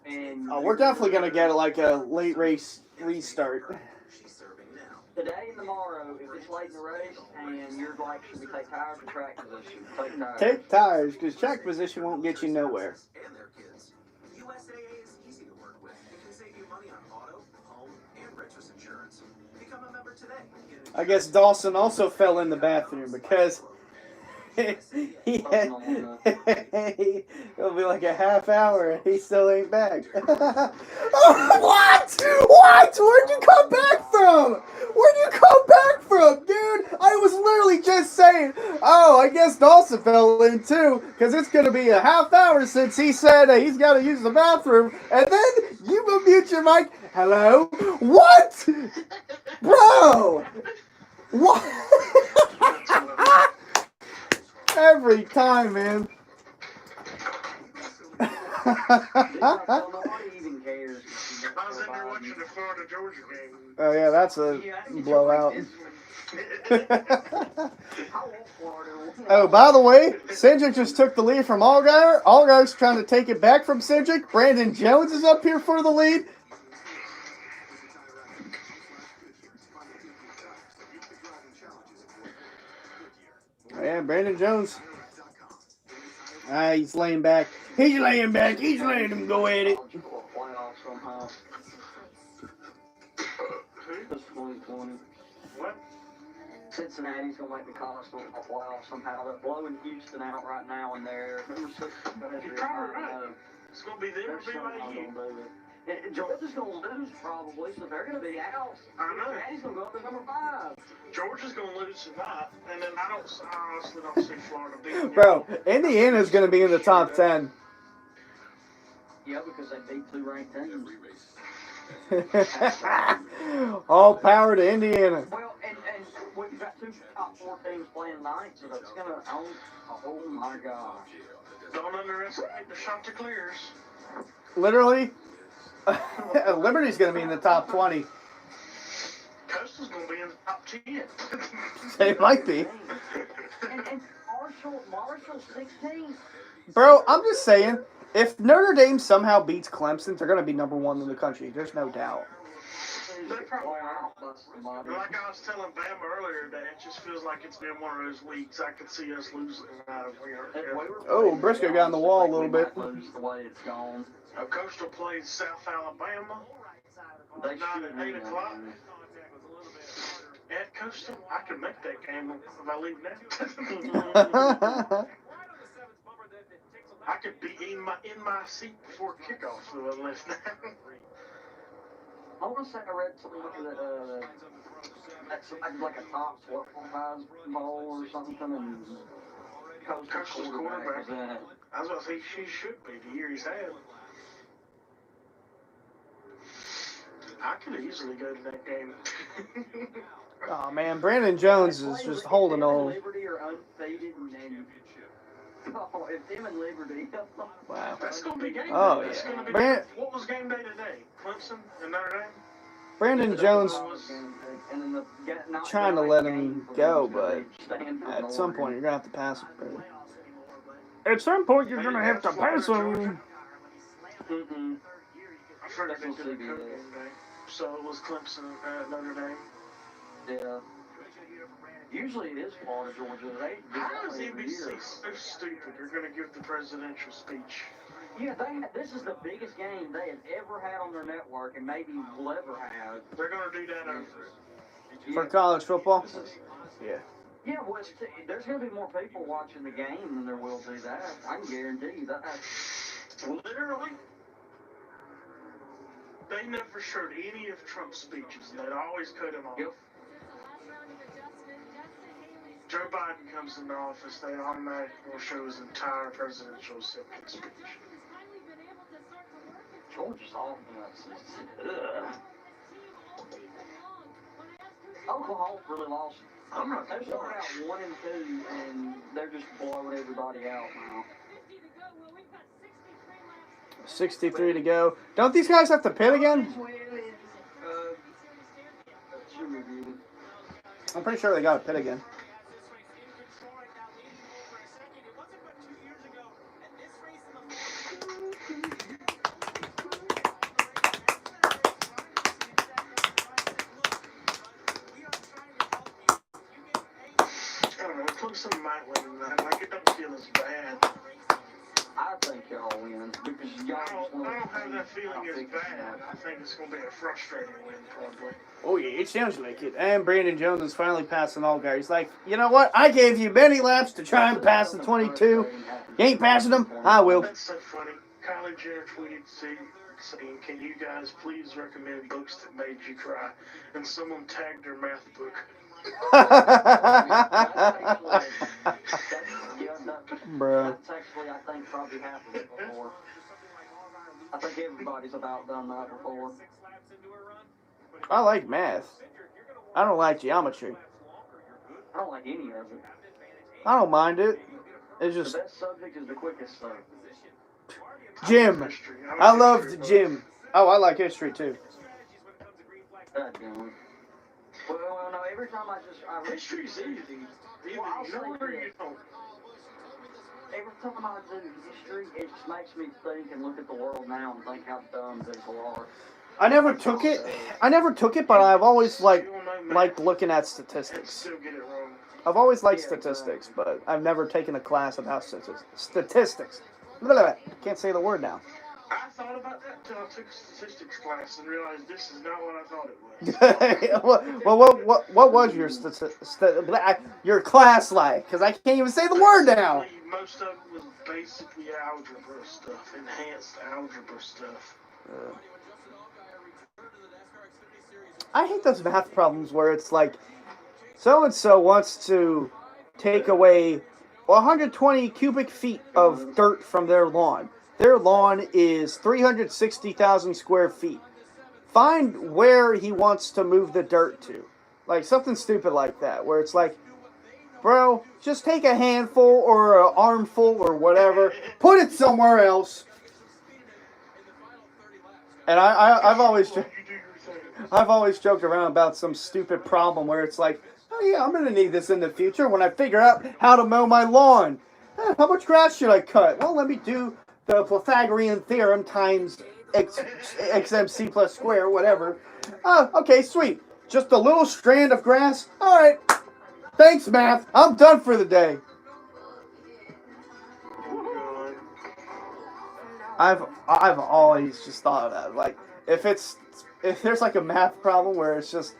and We're definitely going to get like a late race restart. today and tomorrow, if it's late in the race and your bike should be take tires or track position, take tires. Take tires, because track position won't get you nowhere. And their kids. USAA is easy to work with. It can save you money on auto, home, and renters insurance. Become a member today. I guess Dawson also fell in the bathroom because it'll be like a half hour and he still ain't back. What? What? Where'd you come back from? Where'd you come back from, dude? I was literally just saying, oh, I guess Dawson fell in too, because it's going to be a half hour since he said he's got to use the bathroom, and then you unmute your mic. Hello? What? Bro! What? Every time, man. Nobody even cares. I was in there watching the Florida Georgia game. Oh, yeah, that's a blowout. Oh, by the way, Cindric just took the lead from Allgaier. Allgaier's trying to take it back from Cindric. Brandon Jones is up here for the lead. Yeah, Brandon Jones. He's laying back. He's laying back. He's letting him go at it. What? Cincinnati's going to make the college football playoff somehow. They're blowing Houston out right now, and they're number 6. You're probably right. It's going to be them or BYU. Georgia's going to lose probably, so they're going to be out. I know. Cincinnati's going to go up to number 5. Georgia's going to lose tonight, and then I honestly don't see Florida beating Bro, Indiana's going to be in the top 10. Yeah, because they beat 2 ranked teams. All power to Indiana. Well, and we've got 2 top 4 teams playing tonight, so that's going to own. Oh my gosh. Don't underestimate the Chanticleers. Literally, Liberty's going to be in the top 20. Coastal's going to be in the top 10. They might be. And Marshall 16. Bro, I'm just saying, if Notre Dame somehow beats Clemson, they're going to be number 1 in the country. There's no doubt. They probably are. Like I was telling Bama earlier, that it just feels like it's been one of those weeks. I could see us losing tonight if we are. Oh, Briscoe got in the wall a little bit. Coastal plays South Alabama tonight at 8 o'clock. At Coastal, I can make that game if I leave now. I could be in my seat before kickoff if I left now. I want to say I read something that's like a top 12 bowl or something, and Coastal's quarterback was in it. I was about to say she should be the year he's had. I could easily go to that game. Oh man, Brandon Jones is just holding on. Liberty are unfaded and oh, if them and Liberty. Wow. That's gonna be game day. Oh That's yeah. gonna be what was game day today? Clemson and Notre Dame. Brandon Jones trying to let him go, but at some point you're gonna have to pass him. At some point you're gonna have to pass him. I forgot they did a game day. So it was Clemson at Notre Dame. Yeah. Usually it is Florida, Georgia. How is NBC so stupid? They're going to give the presidential speech. Yeah, this is the biggest game they have ever had on their network, and maybe will ever have. They're going to do that over. For college football? Yeah. Yeah, well, there's going to be more people watching the game than there will do that. I can guarantee you that. Literally, they never showed any of Trump's speeches. They'd always cut him off. Yep. Joe Biden comes into office, they automatically will show his entire presidential acceptance speech. Georgia's off. Oklahoma really lost. I'm not They started out 1 and 2, and they're just blowing everybody out now. 63 to go. Don't these guys have to pit again? I'm pretty sure they got a pit again. I don't know, Clemson might win that. Like, it doesn't feel as bad. I think y'all win because y'all I don't have that feeling as bad. I think it's going to be a frustrating win, probably. Oh, yeah, it sounds like it. And Brandon Jones is finally passing Allgaier. He's like, you know what? I gave you many laps to try and pass the 22. You ain't passing them? I will. That's so funny. Kylie Jenner tweeted saying, can you guys please recommend books that made you cry? And someone tagged her math book. Bro. That's actually, I think, probably happened before. I think everybody's about done that before. I like math. I don't like geometry. I don't like any of it. I don't mind it. It's just... The best subject is the quickest though. Gym. I love the gym. Oh, I like history too. Well, no, every time history's easy. Every time I do history, it just makes me think and look at the world now and think how dumb people are. I never took it, but I've always liked looking at statistics. I've always liked statistics, but I've never taken a class about statistics. Can't say the word now. I thought about that until I took a statistics class and realized this is not what I thought it was. Well, what was your class like? Because I can't even say the word now. Most of it was basically algebra stuff, enhanced algebra stuff. I hate those math problems where it's like, so-and-so wants to take away 120 cubic feet of dirt from their lawn. Their lawn is 360,000 square feet. Find where he wants to move the dirt to. Like, something stupid like that, where it's like, bro, just take a handful or an armful or whatever, put it somewhere else. And I've always joked around about some stupid problem where it's like, oh yeah, I'm going to need this in the future when I figure out how to mow my lawn. How much grass should I cut? Well, let me do the Pythagorean theorem times xmc plus square, whatever. Okay, sweet. Just a little strand of grass? All right. Thanks, math. I'm done for the day. I've always just thought of that. Like, if there's like a math problem where it's just,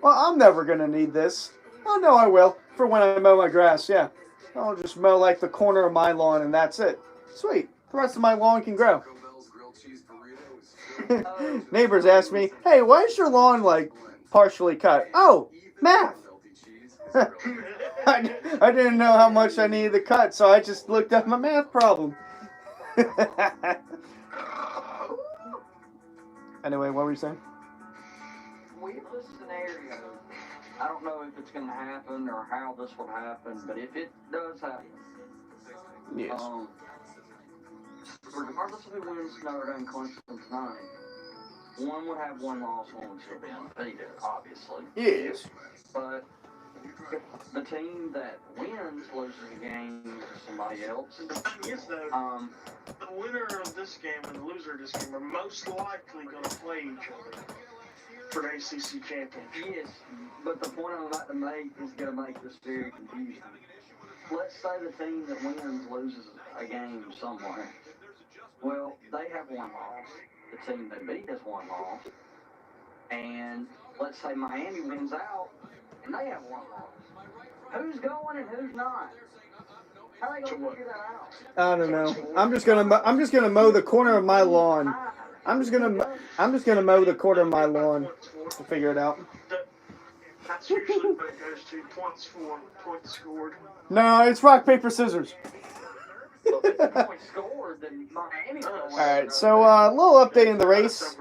well, I'm never going to need this. Oh, no, I will. For when I mow my grass, yeah. I'll just mow like the corner of my lawn and that's it. Sweet. The rest of my lawn can grow. Neighbors ask me, hey, why is your lawn, like, partially cut? Oh, math. I didn't know how much I needed to cut, so I just looked up my math problem. Anyway, what were you saying? We have this scenario. I don't know if it's going to happen or how this will happen, but if it does happen, yes. Regardless of who wins Notre Dame Clemson tonight, one would have one loss, one would still be undefeated, obviously. Yes. But if the team that wins loses a game to somebody else, the thing is, though, the winner of this game and the loser of this game are most likely going to play each other for the ACC championship. Yes, but the point I'm about to make is going to make this very confusing. Let's say the team that wins loses a game somewhere. Well, they have one loss. The team they beat has one loss. And let's say Miami wins out, and they have one loss. Who's going and who's not? How are they going to figure that out? I don't know. I'm just gonna mow the corner of my lawn. I'm just gonna mow the corner of my lawn to figure it out. That's usually what it goes to. Points for, points scored. No, it's rock, paper, scissors. Alright, so a little update in the race.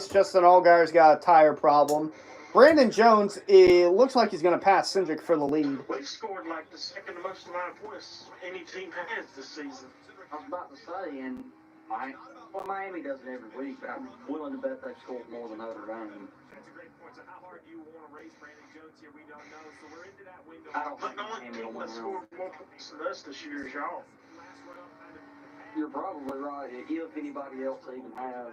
Justin Allgaier's got a tire problem. Brandon Jones, it looks like he's going to pass Cindric for the lead. We scored like the second most amount of points any team has this season. I was about to say, and Miami does it every week, but I'm willing to bet they've scored more than Notre Dame. I don't But think the only Miami team will that win scored around. more points than us this year is y'all. You're probably right. If anybody else even has.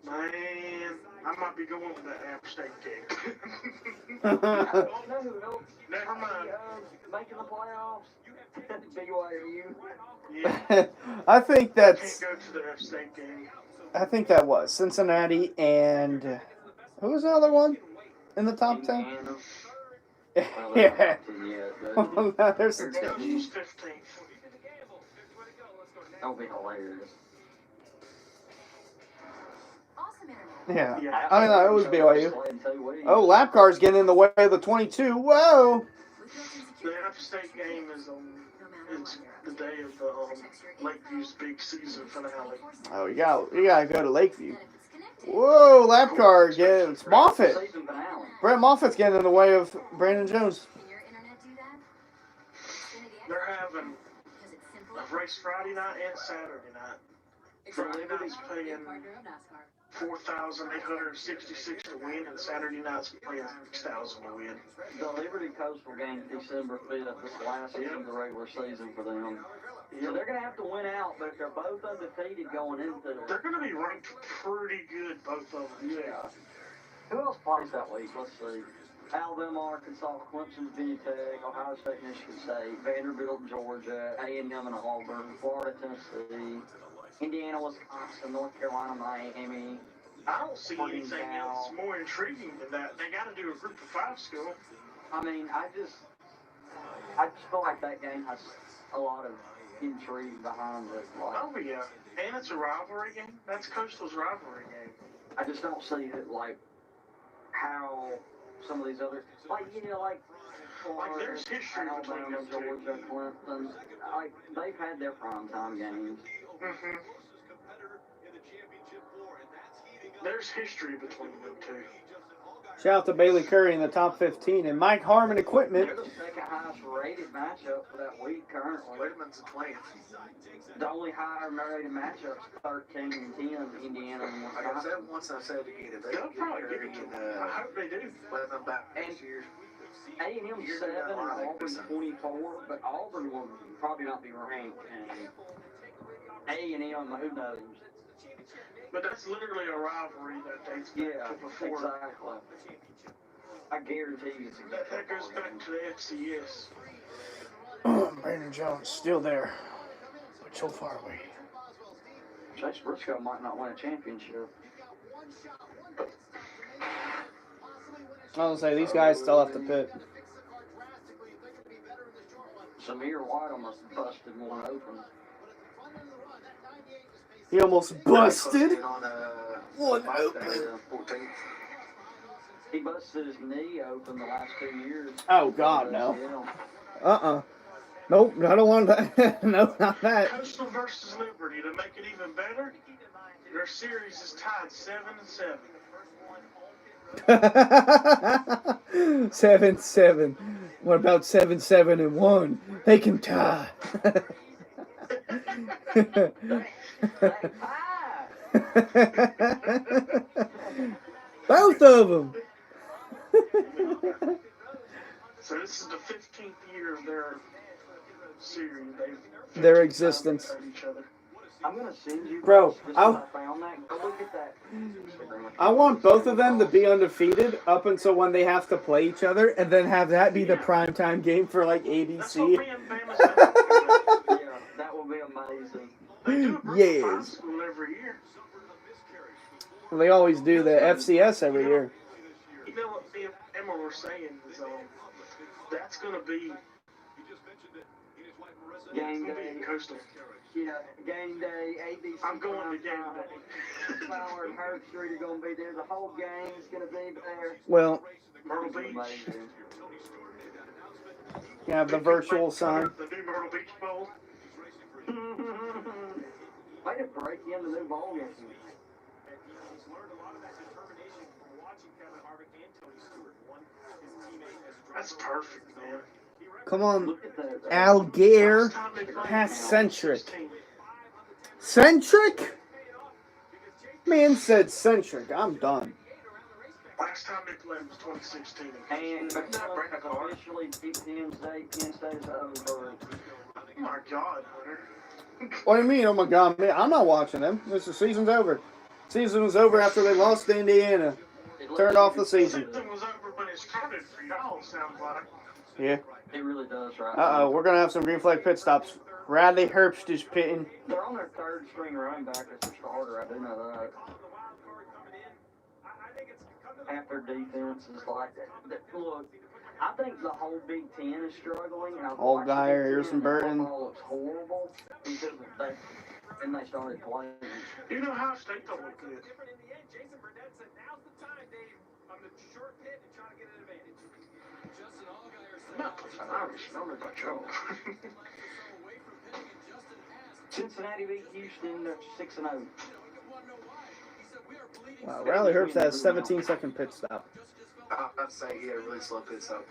Man, I might be going with that App State game. You know who else? Never mind. Making the playoffs. BYU. Yeah. I think I can't that's. go to the App State game. I think that was Cincinnati and who was the other one in the top 10? Indiana. Well, they're not Yeah. top 10 yet, Well, but there's a they're Coastal's 15th. that'll be hilarious. Yeah. Yeah. I mean, it was BYU. Oh, lap car's getting in the way of the 22. Whoa. The App State game is the day of the Lakeview's big season finale. Oh, you gotta go to Lakeview. Whoa, lap car again. It's Moffitt. Brett Moffitt's getting in the way of Brandon Jones. They're having a race Friday night and Saturday night. Friday night's paying $4,866 to win, and Saturday night's paying $6,000 to win. The Liberty Coastal game December 5th, this last game of the regular season for them. So they're going to have to win out, but if they're both undefeated going into it. They're going to be ranked pretty good, both of them. Yeah. Who else plays that week? Let's see. Alabama, Arkansas, Clemson, Virginia Tech, Ohio State, Michigan State, Vanderbilt, Georgia, A&M and Auburn, Florida, Tennessee, Indiana, Wisconsin, North Carolina, Miami. I don't see anything else more intriguing than that. They got to do a group of 5 school. I mean, I just feel like that game has a lot of intrigue behind it. Like, Oh, yeah. And it's a rivalry game. That's Coastal's rivalry game. I just don't see it, like, how some of these other, like, like Florida, there's history between Alabama, them two. Georgia, Clemson, like, they've had their primetime games. Mm-hmm. There's history between them two. Shout out to Bailey Curry in the top 15 and Mike Harmon Equipment. They're the second highest rated matchup for that week currently. Whitman's a 20th. The only higher rated matchups 13 and 10, Indiana and Like I Wisconsin. said once, I said again, if they They'll can probably get give Curry it to and them. I hope they do. let them back next year. A&M 7 and Auburn 24, but Auburn will probably not be ranked. And A&M, who knows? But that's literally a rivalry that dates back Yeah, to before. exactly. I guarantee you. That goes back to the FCS. Brandon Jones still there, but so far away. Chase Briscoe might not win a championship. I was gonna say these guys still have to pit. Samir White almost busted one open. He almost busted On, one Mike, open. 14th. He busted his knee open the last 2 years. Oh God, no. Yeah. Nope, I don't want that. No, not that. Coastal versus Liberty, to make it even better, their series is tied 7-7. 7-7. What about 7-7-1? They can tie. Both of them. So this is the 15th year of their series. Their existence. Each other. I'm gonna send you. Bro, I found that. Go look at that. I want both of them to be undefeated up until when they have to play each other, and then have that be the primetime game for like That's what ABC. me and Bama said. Yeah, that will be amazing. They do a group of 5 Yes. school every year. They always do the FCS every year. You know what me and Emma were saying is that's going to be Game in day. Coastal. Yeah, game day, ABC. I'm going to game day. Flower and Herb Street are going to be there. The whole game's going to be there. Well, Myrtle Beach. Amazing. you have the virtual sign. The new Myrtle Beach Bowl. Way to break in the new bowl game. That's perfect, man. Come on, Look at the Algier past Centric. Centric? Man said centric. I'm done. Last time they played was 2016. And officially, Penn State is over. Oh my God, Hunter. What do you mean? Oh my God, man! I'm not watching them. The season's over. Season was over after they lost to Indiana. Turned off the season. Season was over when it started for y'all. Sounds like. Yeah. It really does, right? Uh-oh, we're going to have some green flag pit stops. Radley Herbst is pitting. They're on their third string running back as their starter. I do know that. Half their defense is like that. Look, I think the whole Big Ten is struggling. Allgaier, Harrison Burton. Looks horrible because and they started playing. You know how State don't look good. Cincinnati beat Houston. They're 6-0. Wow, Riley Herbst has 17-second pit stop. I'd say he had a really slow pit stop.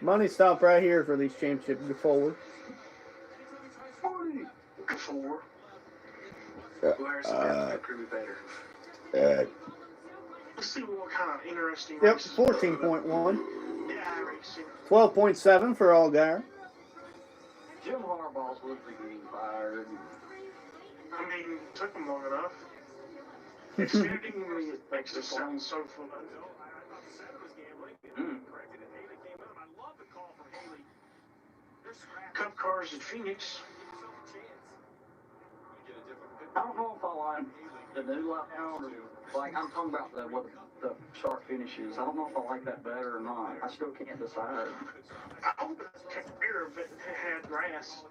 Money stop right here for these championships to forward. Where's the crew better? Let's see what kind of interesting. Yep, races 14.1. Yeah, racing. 12.7 for Allgaier. Jim Harbaugh's literally getting fired. I mean, it took them long enough. Xfinity makes it sound so fun. Cup cars at Phoenix. I don't know if I like the new layout or, like, I'm talking about the start finishes. I don't know if I like that better or not. I still can't decide. I would take beer if it had grass.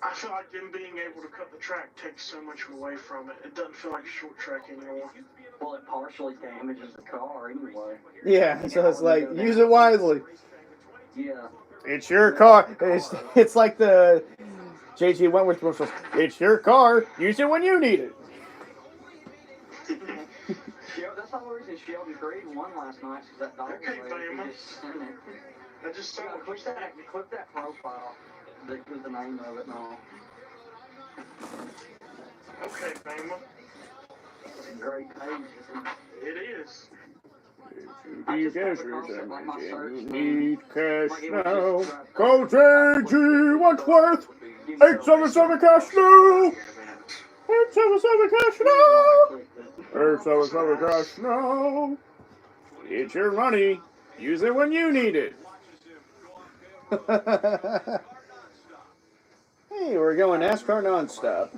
I feel like them being able to cut the track takes so much away from it. It doesn't feel like a short track anymore. Well, it partially damages the car anyway. Yeah, so it's like, use it wisely. Yeah. It's your car. It's like the J.G. Wentworth commercials. It's your car. Use it when you need it. That's the whole reason Sheldon Creed won last night. That dog I just saw it. Click that profile. That was the name of it and all. Okay, Bama. Great page. It is. You need cash now. Call J.G. Wentworth. 877 cash now. 877 cash now. 877 cash now. It's your money. Use it when you need it. Hey, we're going NASCAR nonstop.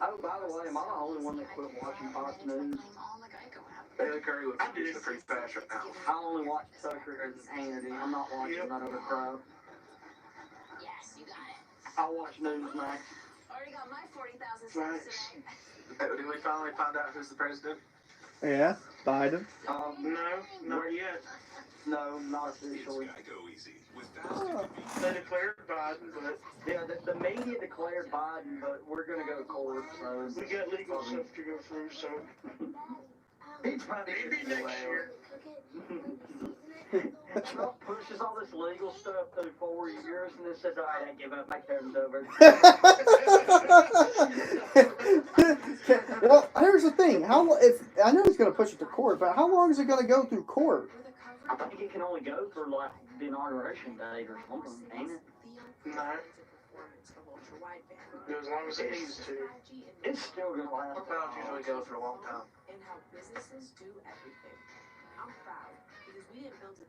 Oh, by the way, am I the only one that quit watching Fox News? Bailey Curry looks like pretty fast right now. I only watch Tucker and Hannity. I'm not watching that other crowd. Yes, you got it. I watch Newsmax. Already got my 40,000 steps today. Did we finally find out who's the president? Yeah, Biden. No, not yet. No, not officially. They declared Biden, but yeah, the media declared Biden, but we're gonna go to court. So we got legal stuff to go through. So maybe next year. Trump pushes all this legal stuff through 4 years and then says, all right, I give up, my term's over. Well, here's the thing. I know he's going to push it to court, but how long is it going to go through court? I think it can only go for, like, the inauguration date or something, ain't it? No. As long as it needs to. It's still going to last. Well, usually go for a long time. And how businesses do everything. I'm proud.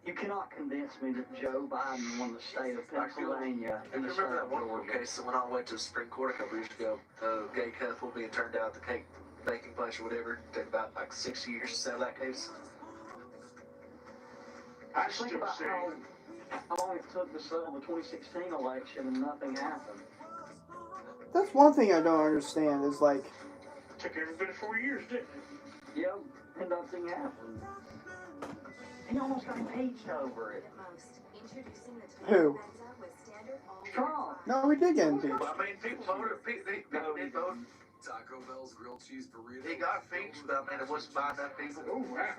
You cannot convince me that Joe Biden won the state of Pennsylvania and the state Remember that of one Georgia. case that when I went to the Supreme Court a couple years ago, a gay couple being turned out at the cake baking place or whatever, it took about like 6 years to settle that case. I think about how long it took to settle the 2016 election and nothing happened. That's one thing I don't understand is like... It took every bit of 4 years, didn't it? Yep, and nothing happened. He almost got impeached over it. Who? Trump. No, we did get impeached. Well, I mean, people voted. People did vote. Taco Bell's grilled cheese burrito. He got impeached, but I mean, it wasn't by enough people. Oh, wow.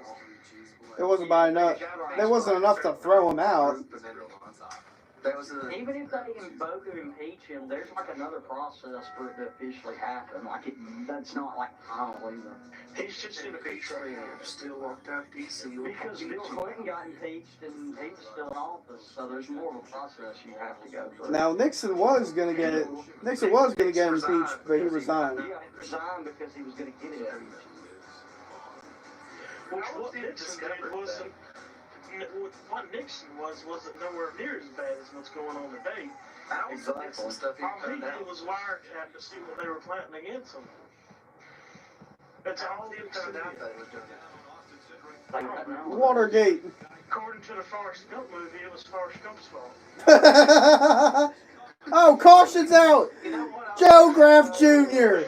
It wasn't by enough. There wasn't enough to throw him out. That was a. Even if they both impeach him, there's like another process for it to officially happen. Like that's not like final either. He's just impeached right now. Still locked up DC. Because Bill Clinton got impeached and he was still in office, so there's more of a process you have to go through. Now Nixon was gonna get impeached, but he resigned. He resigned because he was going to get impeached. What Nixon did wasn't. What Nixon wasn't nowhere near as bad as what's going on today. Exactly. Stuff he All he found did out. was wiretap to see what they were planting against him. That's all he Found out did. they was doing it. Watergate. According to the Forrest Gump movie, it was Forrest Gump's fault. Oh, caution's out. Joe Graff Jr.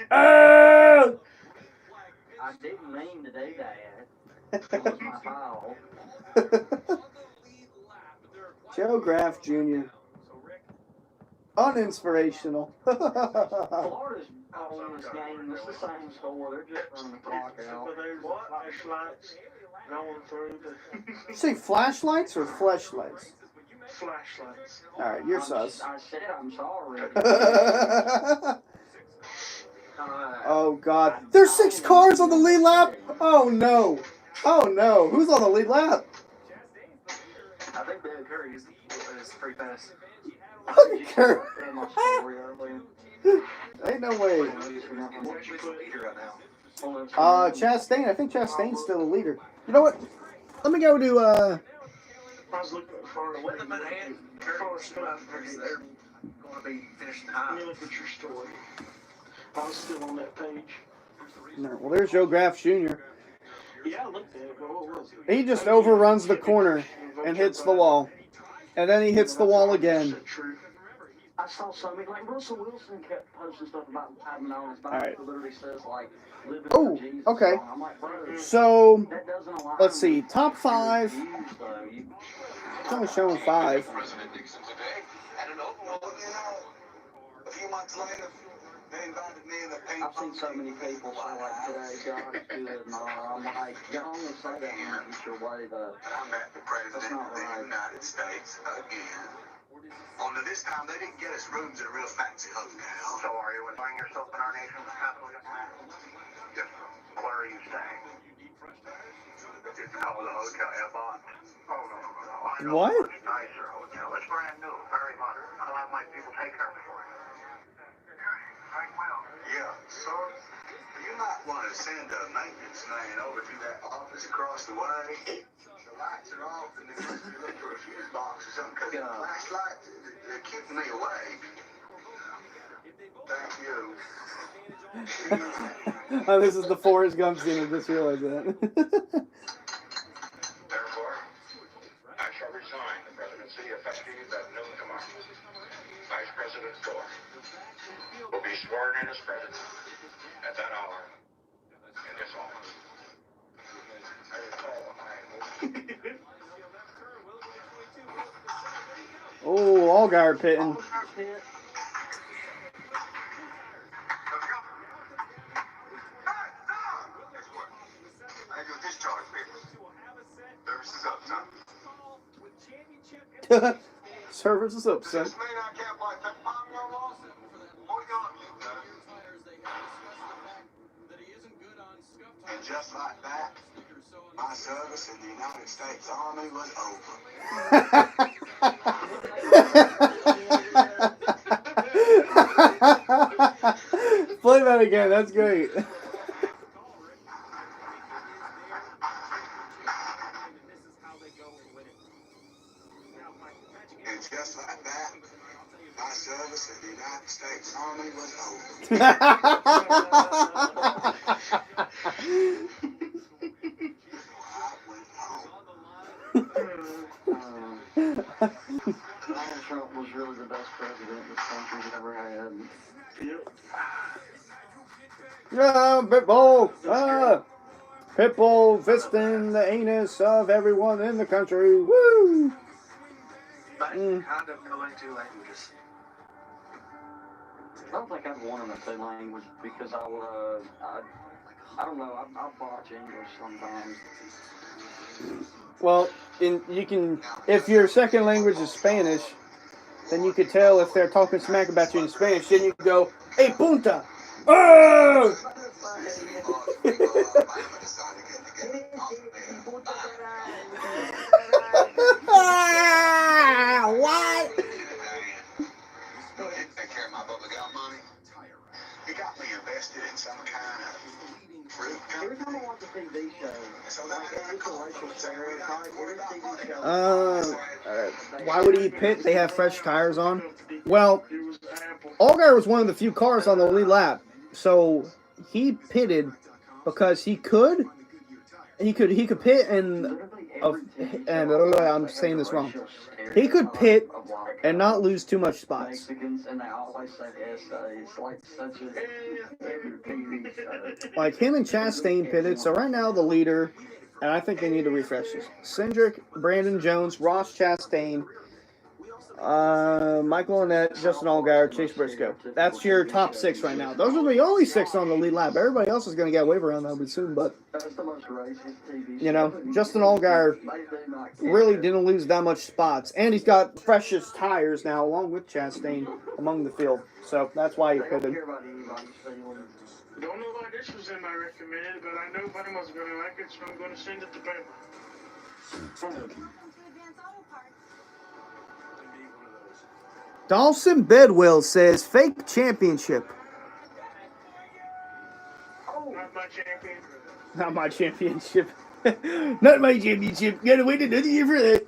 Oh! I didn't mean to do that. It was my fault. Joe Graff Jr. Uninspirational. Florida's on this game. It's the same score. They're just running the clock out. But there's flashlights going through the You say flashlights or fleshlights? flashlights. All right, you're sus. I said I'm sorry. Oh God, there's 6 cars on the lead lap. Oh no. Oh no. Who's on the lead lap? I think Dale Curry is pretty fast. Curry. Ain't no way. What's the leader right now? Chastain. I think Chastain's still the leader. You know what? Let me go to I was looking for The Weatherman and Curry they're going to be finishing high. Let me look at your story. I was still on that page. Well, there's Joe Graff Jr. Yeah, I looked at it, but what was it? He just overruns the corner and hits the wall. And then he hits the wall again. I saw so many, like Russell Wilson kept posting stuff about having on his bike. All right. It literally says like, living Oh, for Jesus. okay. I'm like, bro, So, that doesn't align let's see. with Top your 5. views, though. It's only showing 5. President Nixon today at an open a few months later, they invited me in the paint. I've seen so many people say like today, God is good and all. I'm like, y'all only say that when it's your way though. I met the president of the United States again. Only this time they didn't get us rooms at a real fancy hotel. So are you enjoying yourself in our nation's capital yet, man? Yes, sir. Where are you staying? It's called the Hotel Ebon. Oh, no. I know What? a much nicer hotel. It's brand new, very modern. I'll have my people take care of it for you. Very well. Yeah, sir. You might want to send a maintenance man over to that office across the way. The lights are off and they must be looking for a fuse box or something because the flashlights, they're keeping me awake. Thank you. Oh, this is the Forrest Gump scene. I just realized that. Therefore, I shall resign the presidency effective at noon tomorrow. Vice President Gore will be sworn in as president at that hour in this office. I recall Oh, Allgaier pitting. Service is up, son. And just like that, my service in the United States Army was over. Play that again. That's great. And just like that, my service in the United States Army was over. Donald Trump was really the best president this country's ever had. Yep. Yeah, Pitbull. Pitbull fisting the anus of everyone in the country. Woo! Kind of knowing 2 languages. I don't think I'd want him to say language because I would, I don't know. I'll botch English sometimes. Well, you can, if your second language is Spanish, then you could tell if they're talking smack about you in Spanish. Then you can go, "Hey, punta!" Oh! What? Take care of my bubble gum money. You got me invested in some kind of fruit Every time I watch a TV show, like it's a racial stereotype. Every TV show. Why would he pit? They have fresh tires on. Well, Allgaier was one of the few cars on the lead lap, so he pitted because he could. He could pit and I'm saying this wrong. He could pit and not lose too much spots. Mexicans, and they always say essays, like such a TV show. Like him and Chastain pitted, so right now the leader, and I think they need to refresh this. Cindric, Brandon Jones, Ross Chastain, Michael Annett, Justin Allgaier, Chase Briscoe. That's your top 6 right now. Those are the only 6 on the lead lap. Everybody else is going to get a waiver on that soon, but you know, Justin Allgaier really didn't lose that much spots, and he's got freshest tires now, along with Chastain among the field. So that's why he pitted. Don't know why this was in my recommended, but I know Bama's going to like it, so I'm going to send it to Bama. Dawson Bedwell says fake championship. Not my champion. Not my championship. Not my championship. Gotta wait another year for that.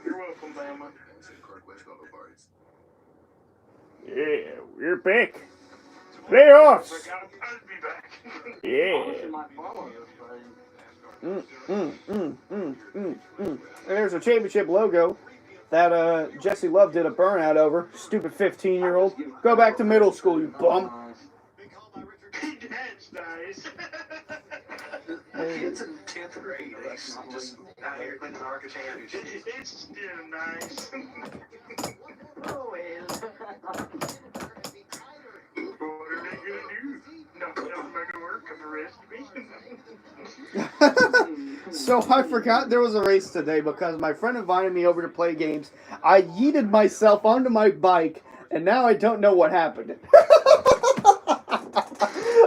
You're welcome, Bama. Yeah, we're back. Playoffs. I'll be back. Yeah. There's a championship logo that Jesse Love did a burnout over. Stupid 15-year-old. Go back to middle school, you bum. That's nice. It's in 10th grade. He's just out here cleaning the Arca Championship. It's still nice. Oh, well. What are they going to do? Nothing else going to work for the rest of me. So I forgot there was a race today because my friend invited me over to play games. I yeeted myself onto my bike, and now I don't know what happened.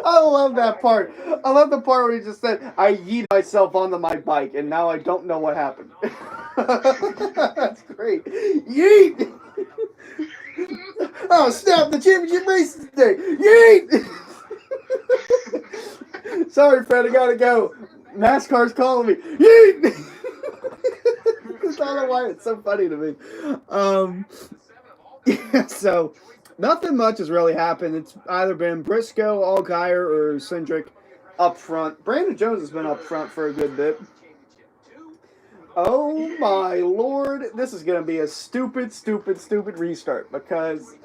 I love that part. I love the part where he just said, I yeeted myself onto my bike, and now I don't know what happened. That's great. Yeet! Oh, snap, the championship race is today. Yeet! Sorry, Fred, I gotta go. NASCAR's calling me. Yeet! I don't know why it's so funny to me. Yeah, so nothing much has really happened. It's either been Briscoe, Allgaier, or Cindric up front. Brandon Jones has been up front for a good bit. Oh my lord, this is going to be a stupid restart because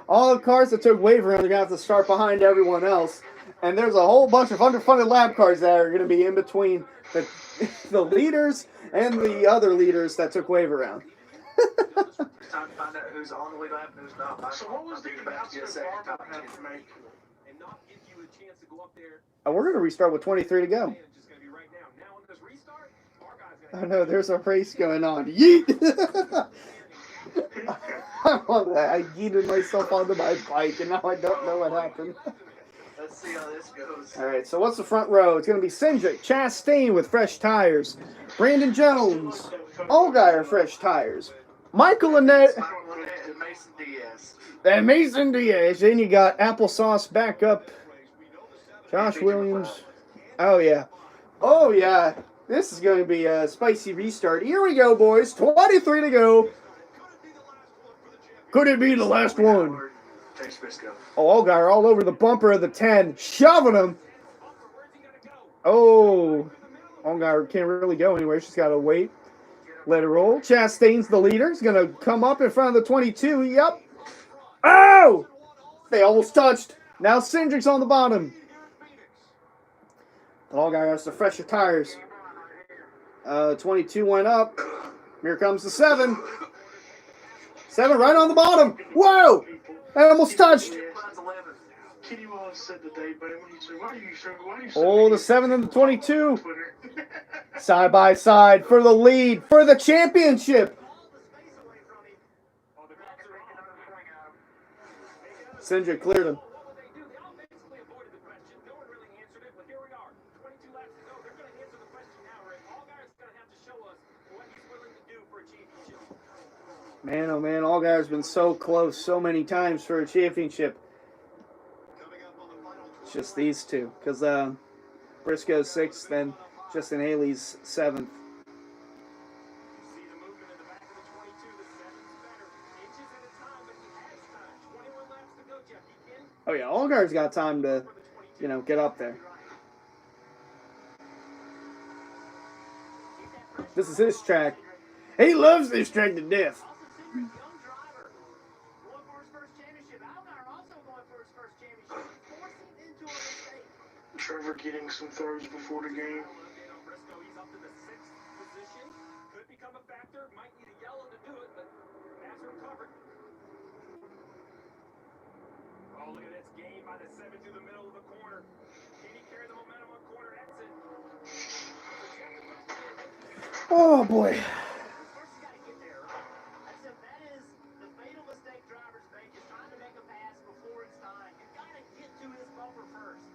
all the cars that took waiver round are going to have to start behind everyone else. And there's a whole bunch of underfunded lap cars that are going to be in between the leaders and the other leaders that took waiver round. It's time to find out who's on the lead lap and who's not. So what was the announcement Barber had to make? And not give you a chance to go up there. We're going to restart with 23 to go. Just going to be right now. Now in this restart, our guy's I know, there's a race going on. Yeet! I love that. I yeeted myself onto my bike, and now I don't know what happened. Let's see how this goes. All right, so what's the front row? It's going to be Cindric, Chastain with fresh tires, Brandon Jones, Allgaier fresh tires, Michael Annett, And Mason Diaz. and Mason Diaz. Then you got Applesauce back up, Josh Williams. Oh, yeah. Oh, yeah. This is going to be a spicy restart. Here we go, boys. 23 to go. Could it be the last one? Oh, Allgaier all over the bumper of the 10, shoving him. Oh, Allgaier can't really go anywhere. She's got to wait. Let it roll. Chastain's the leader. He's going to come up in front of the 22. Yep. Oh! They almost touched. Now Cindric's on the bottom. Allgaier has to fresher tires. 22 went up. Here comes the 7. 7 right on the bottom. Whoa! They almost touched. Kenny Wallace said today, but when he said, why do you so Oh, the 7 and the 22. Side by side for the lead, for the championship. Cindric cleared him. Man, oh man, Allgaier's been so close so many times for a championship. It's just these two, because Briscoe's 6th and Justin Haley's 7th. Oh yeah, Allgaier's got time to, get up there. This is his track. He loves this track to death. Trevor getting some throws before the game. Oh, look at this game by the 7 through the middle of the corner. Can he carry the momentum on corner exit? Oh boy. First, you got to get there, right? That is the fatal mistake drivers make, is trying to make a pass before it's time. You got to get to his bumper first.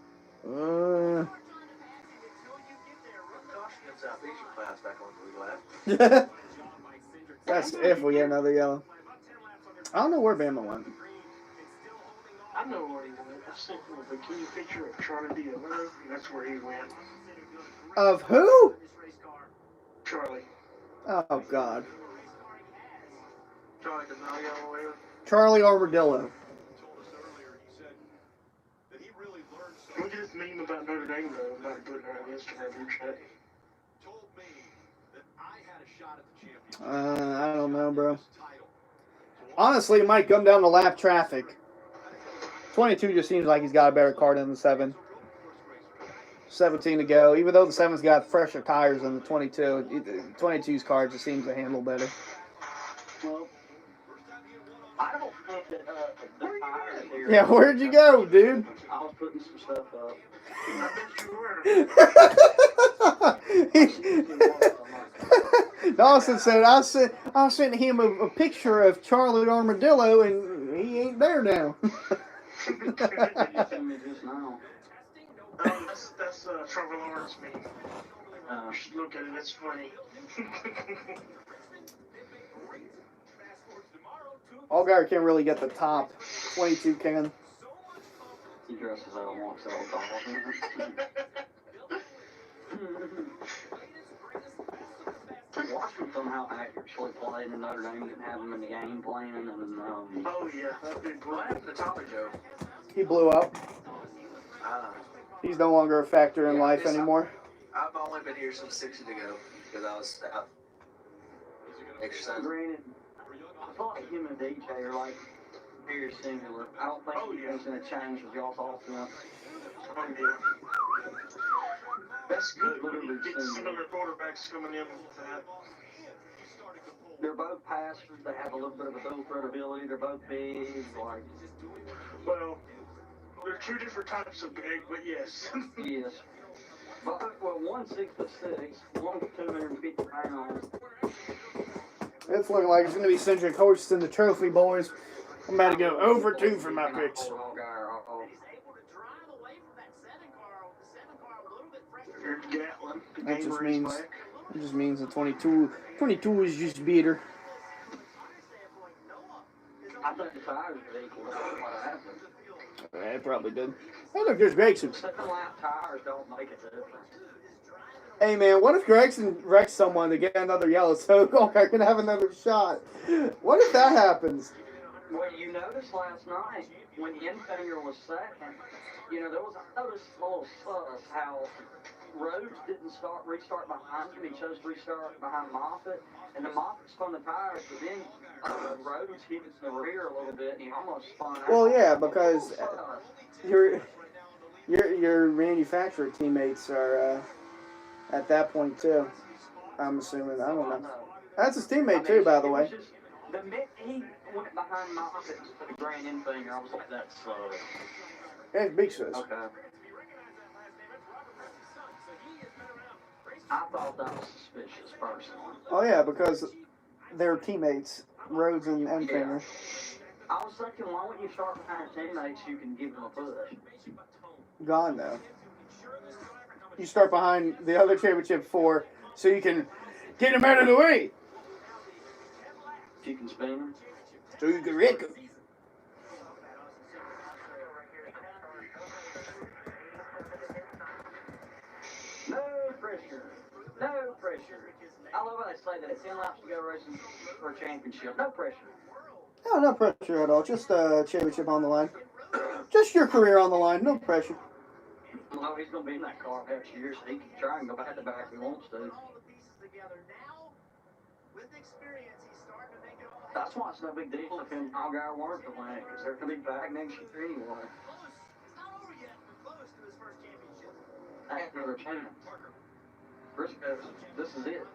That's if we get another yellow. I don't know where Bama went. I know where he went. I sent him a bikini picture of Charlie D'Amelio, and that's where he went. Of who? Charlie. Oh, God. Charlie D'Amelio or whatever. Charlie Armadillo. Look at this meme about Notre Dame, though, about putting her on Instagram group chat. I don't know, bro. Honestly, it might come down to lap traffic. 22 just seems like he's got a better car than the 7. 17 to go. Even though the 7's got fresher tires than the 22, the 22's car just seems to handle better. Well, I don't think that the tires here. Yeah, where'd you go, dude? I was putting some stuff up. I bet you were. Dawson said I sent him a picture of Charlie Armadillo and he ain't there now. That's Trevor Lawrence meme. You should look at it. It's funny. Allgaier can't really get the top. 22 can. He dresses out once all the Washington somehow actually played and Notre Dame didn't have him in the game playing. And oh yeah, that big what happened to Tommy Joe? He blew up. He's no longer a factor in life anymore. I've only been here since 6 to go because I was out exercising. Granted, I feel like him and DJ are like very similar. I don't think anything's going to change with y'all's offense. That's good. Get similar quarterbacks coming in with that. They're both passers. They have a little bit of a dual threat ability. They're both big. Like, well, they're two different types of big, but yes. Yes. But, well, one's 6'6", one's 250 pounds. It's looking like it's going to be Cindric hosting the trophy, boys. I'm about to go over 2 for my picks. That just means the 22 is just beater. I think the tires are equal. That's what happened. Yeah, it probably did. Hey, look, there's Gregson. Second lap tires don't make a difference. Hey, man, what if Gregson wrecks someone to get another yellow so Allgaier can have another shot? What if that happens? Well, you noticed last night when Infinger was second, I noticed a little sus how Rhodes didn't restart behind him. He chose to restart behind Moffitt, and the Moffitt spun the tires, but then Rhodes hit the rear a little bit, and he almost spun out. Well, yeah, because your manufacturer teammates are at that point too. I'm assuming. I don't know. That's his teammate too, by the way. The minute he went behind Moffitt and put a grand Infinger, I was like, that's It's Big Sis. Okay. I thought that was suspicious, personally. Oh, yeah, because they're teammates, Rhodes and Enfinger. I was thinking, why wouldn't you start behind your teammates you can give them a push? Gone, though. You start behind the other championship 4 so you can get him out of the way. You can spin him. So you can wreck him. No pressure. No pressure. I love how they say that. 10 laps to go racing for a championship. No pressure. No, no pressure at all. Just a championship on the line. Just your career on the line. No pressure. Well, he's going to be in that car next year, so he can try and go back to back if he wants to. That's why it's no big deal if him and Allgaier weren't to win, because they're going to be back next year anyway. That's another chance. Briscoe, this is it.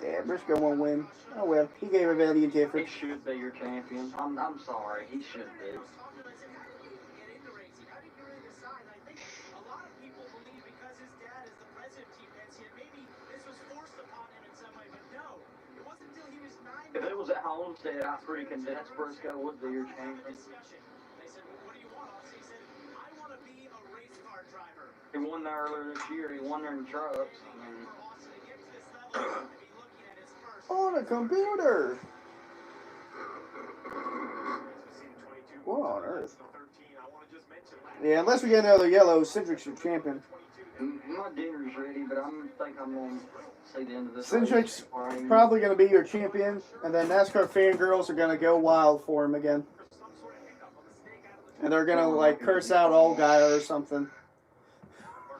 Yeah, Briscoe won't win. Oh well, he gave a valiant effort. He should be your champion. I'm sorry, he should be. If it was at Homestead, I'm pretty convinced Briscoe would be your champion. He won there earlier this year. He won there in trucks. On a computer. What on earth? Yeah, unless we get another yellow, Cindric's your champion. My dinner's ready, but I think I'm going to see the end of this. Cindric's probably going to be your champion, and then NASCAR fangirls are going to go wild for him again. And they're going to, like, curse out Allgaier or something.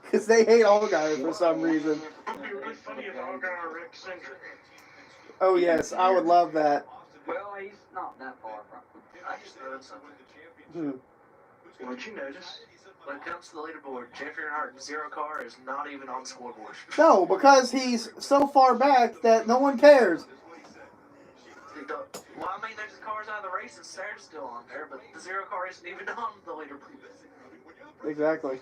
Because they hate Allgaier for some reason. It would be really funny if Allgaier wrecked Cindric. Oh, yes, I would love that. Well, he's not that far from him. I just noticed something. What'd you notice? When it comes to the leaderboard, Jeffrey Earnhardt Zero Car is not even on the scoreboard. No, because he's so far back that no one cares. Well, I mean, there's cars out of the race and Sarah's still on there, but the Zero Car isn't even on the leaderboard. Exactly.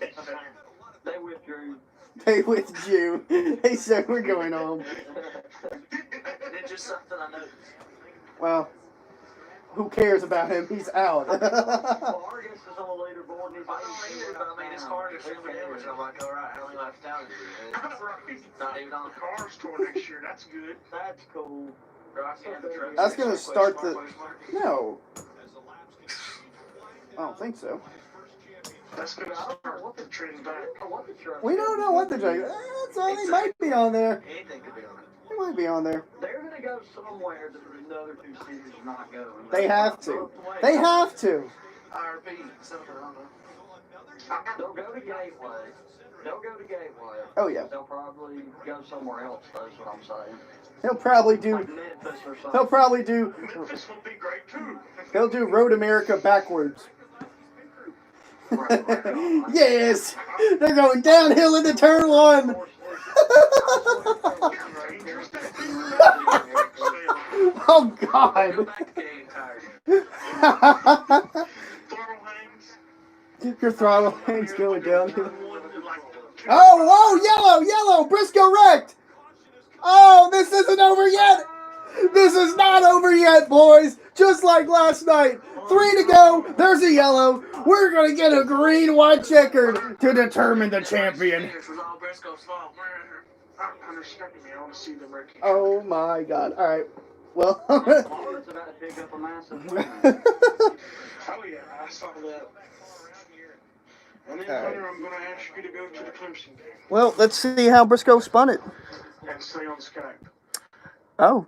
They withdrew. They withdrew. They said we're going home. It's just something I noticed. Well, who cares about him? He's out. Vargas is on the leaderboard. And he's I don't either, but I mean, his car's extremely damaged. I'm like, alright, how many laps down is he? Not even on the Car's tour next year. That's good. That's cool. That's going to start the... No. I don't think so. That's going to start the trend back. We don't know what the drag. They might be on there. Anything could be on it. They might be on there. They're going to go somewhere that the other two series are not going. They have to. They have to. IRP, something, I don't know. They'll go to Gateway. They'll go to Gateway. Oh, yeah. They'll probably go somewhere else, that's what I'm saying. He'll probably do... Like Memphis or something. He'll probably do... Memphis will be great, too. He'll do Road America backwards. Yes! They're going downhill into turn 1! Oh, God! Your throttle hangs going downhill. Oh, yellow! Briscoe wrecked! Oh, this isn't over yet! This is not over yet, boys! Just like last night. 3 to go. There's a yellow. We're going to get a green, white checkered to determine the champion. Oh, my God. All right. Well. Florida's about to pick up a massive win. Oh, yeah. I saw that. And then, Hunter, I'm going to ask you to go to the Clemson game. Well, let's see how Briscoe spun it. And stay on Skype. Oh.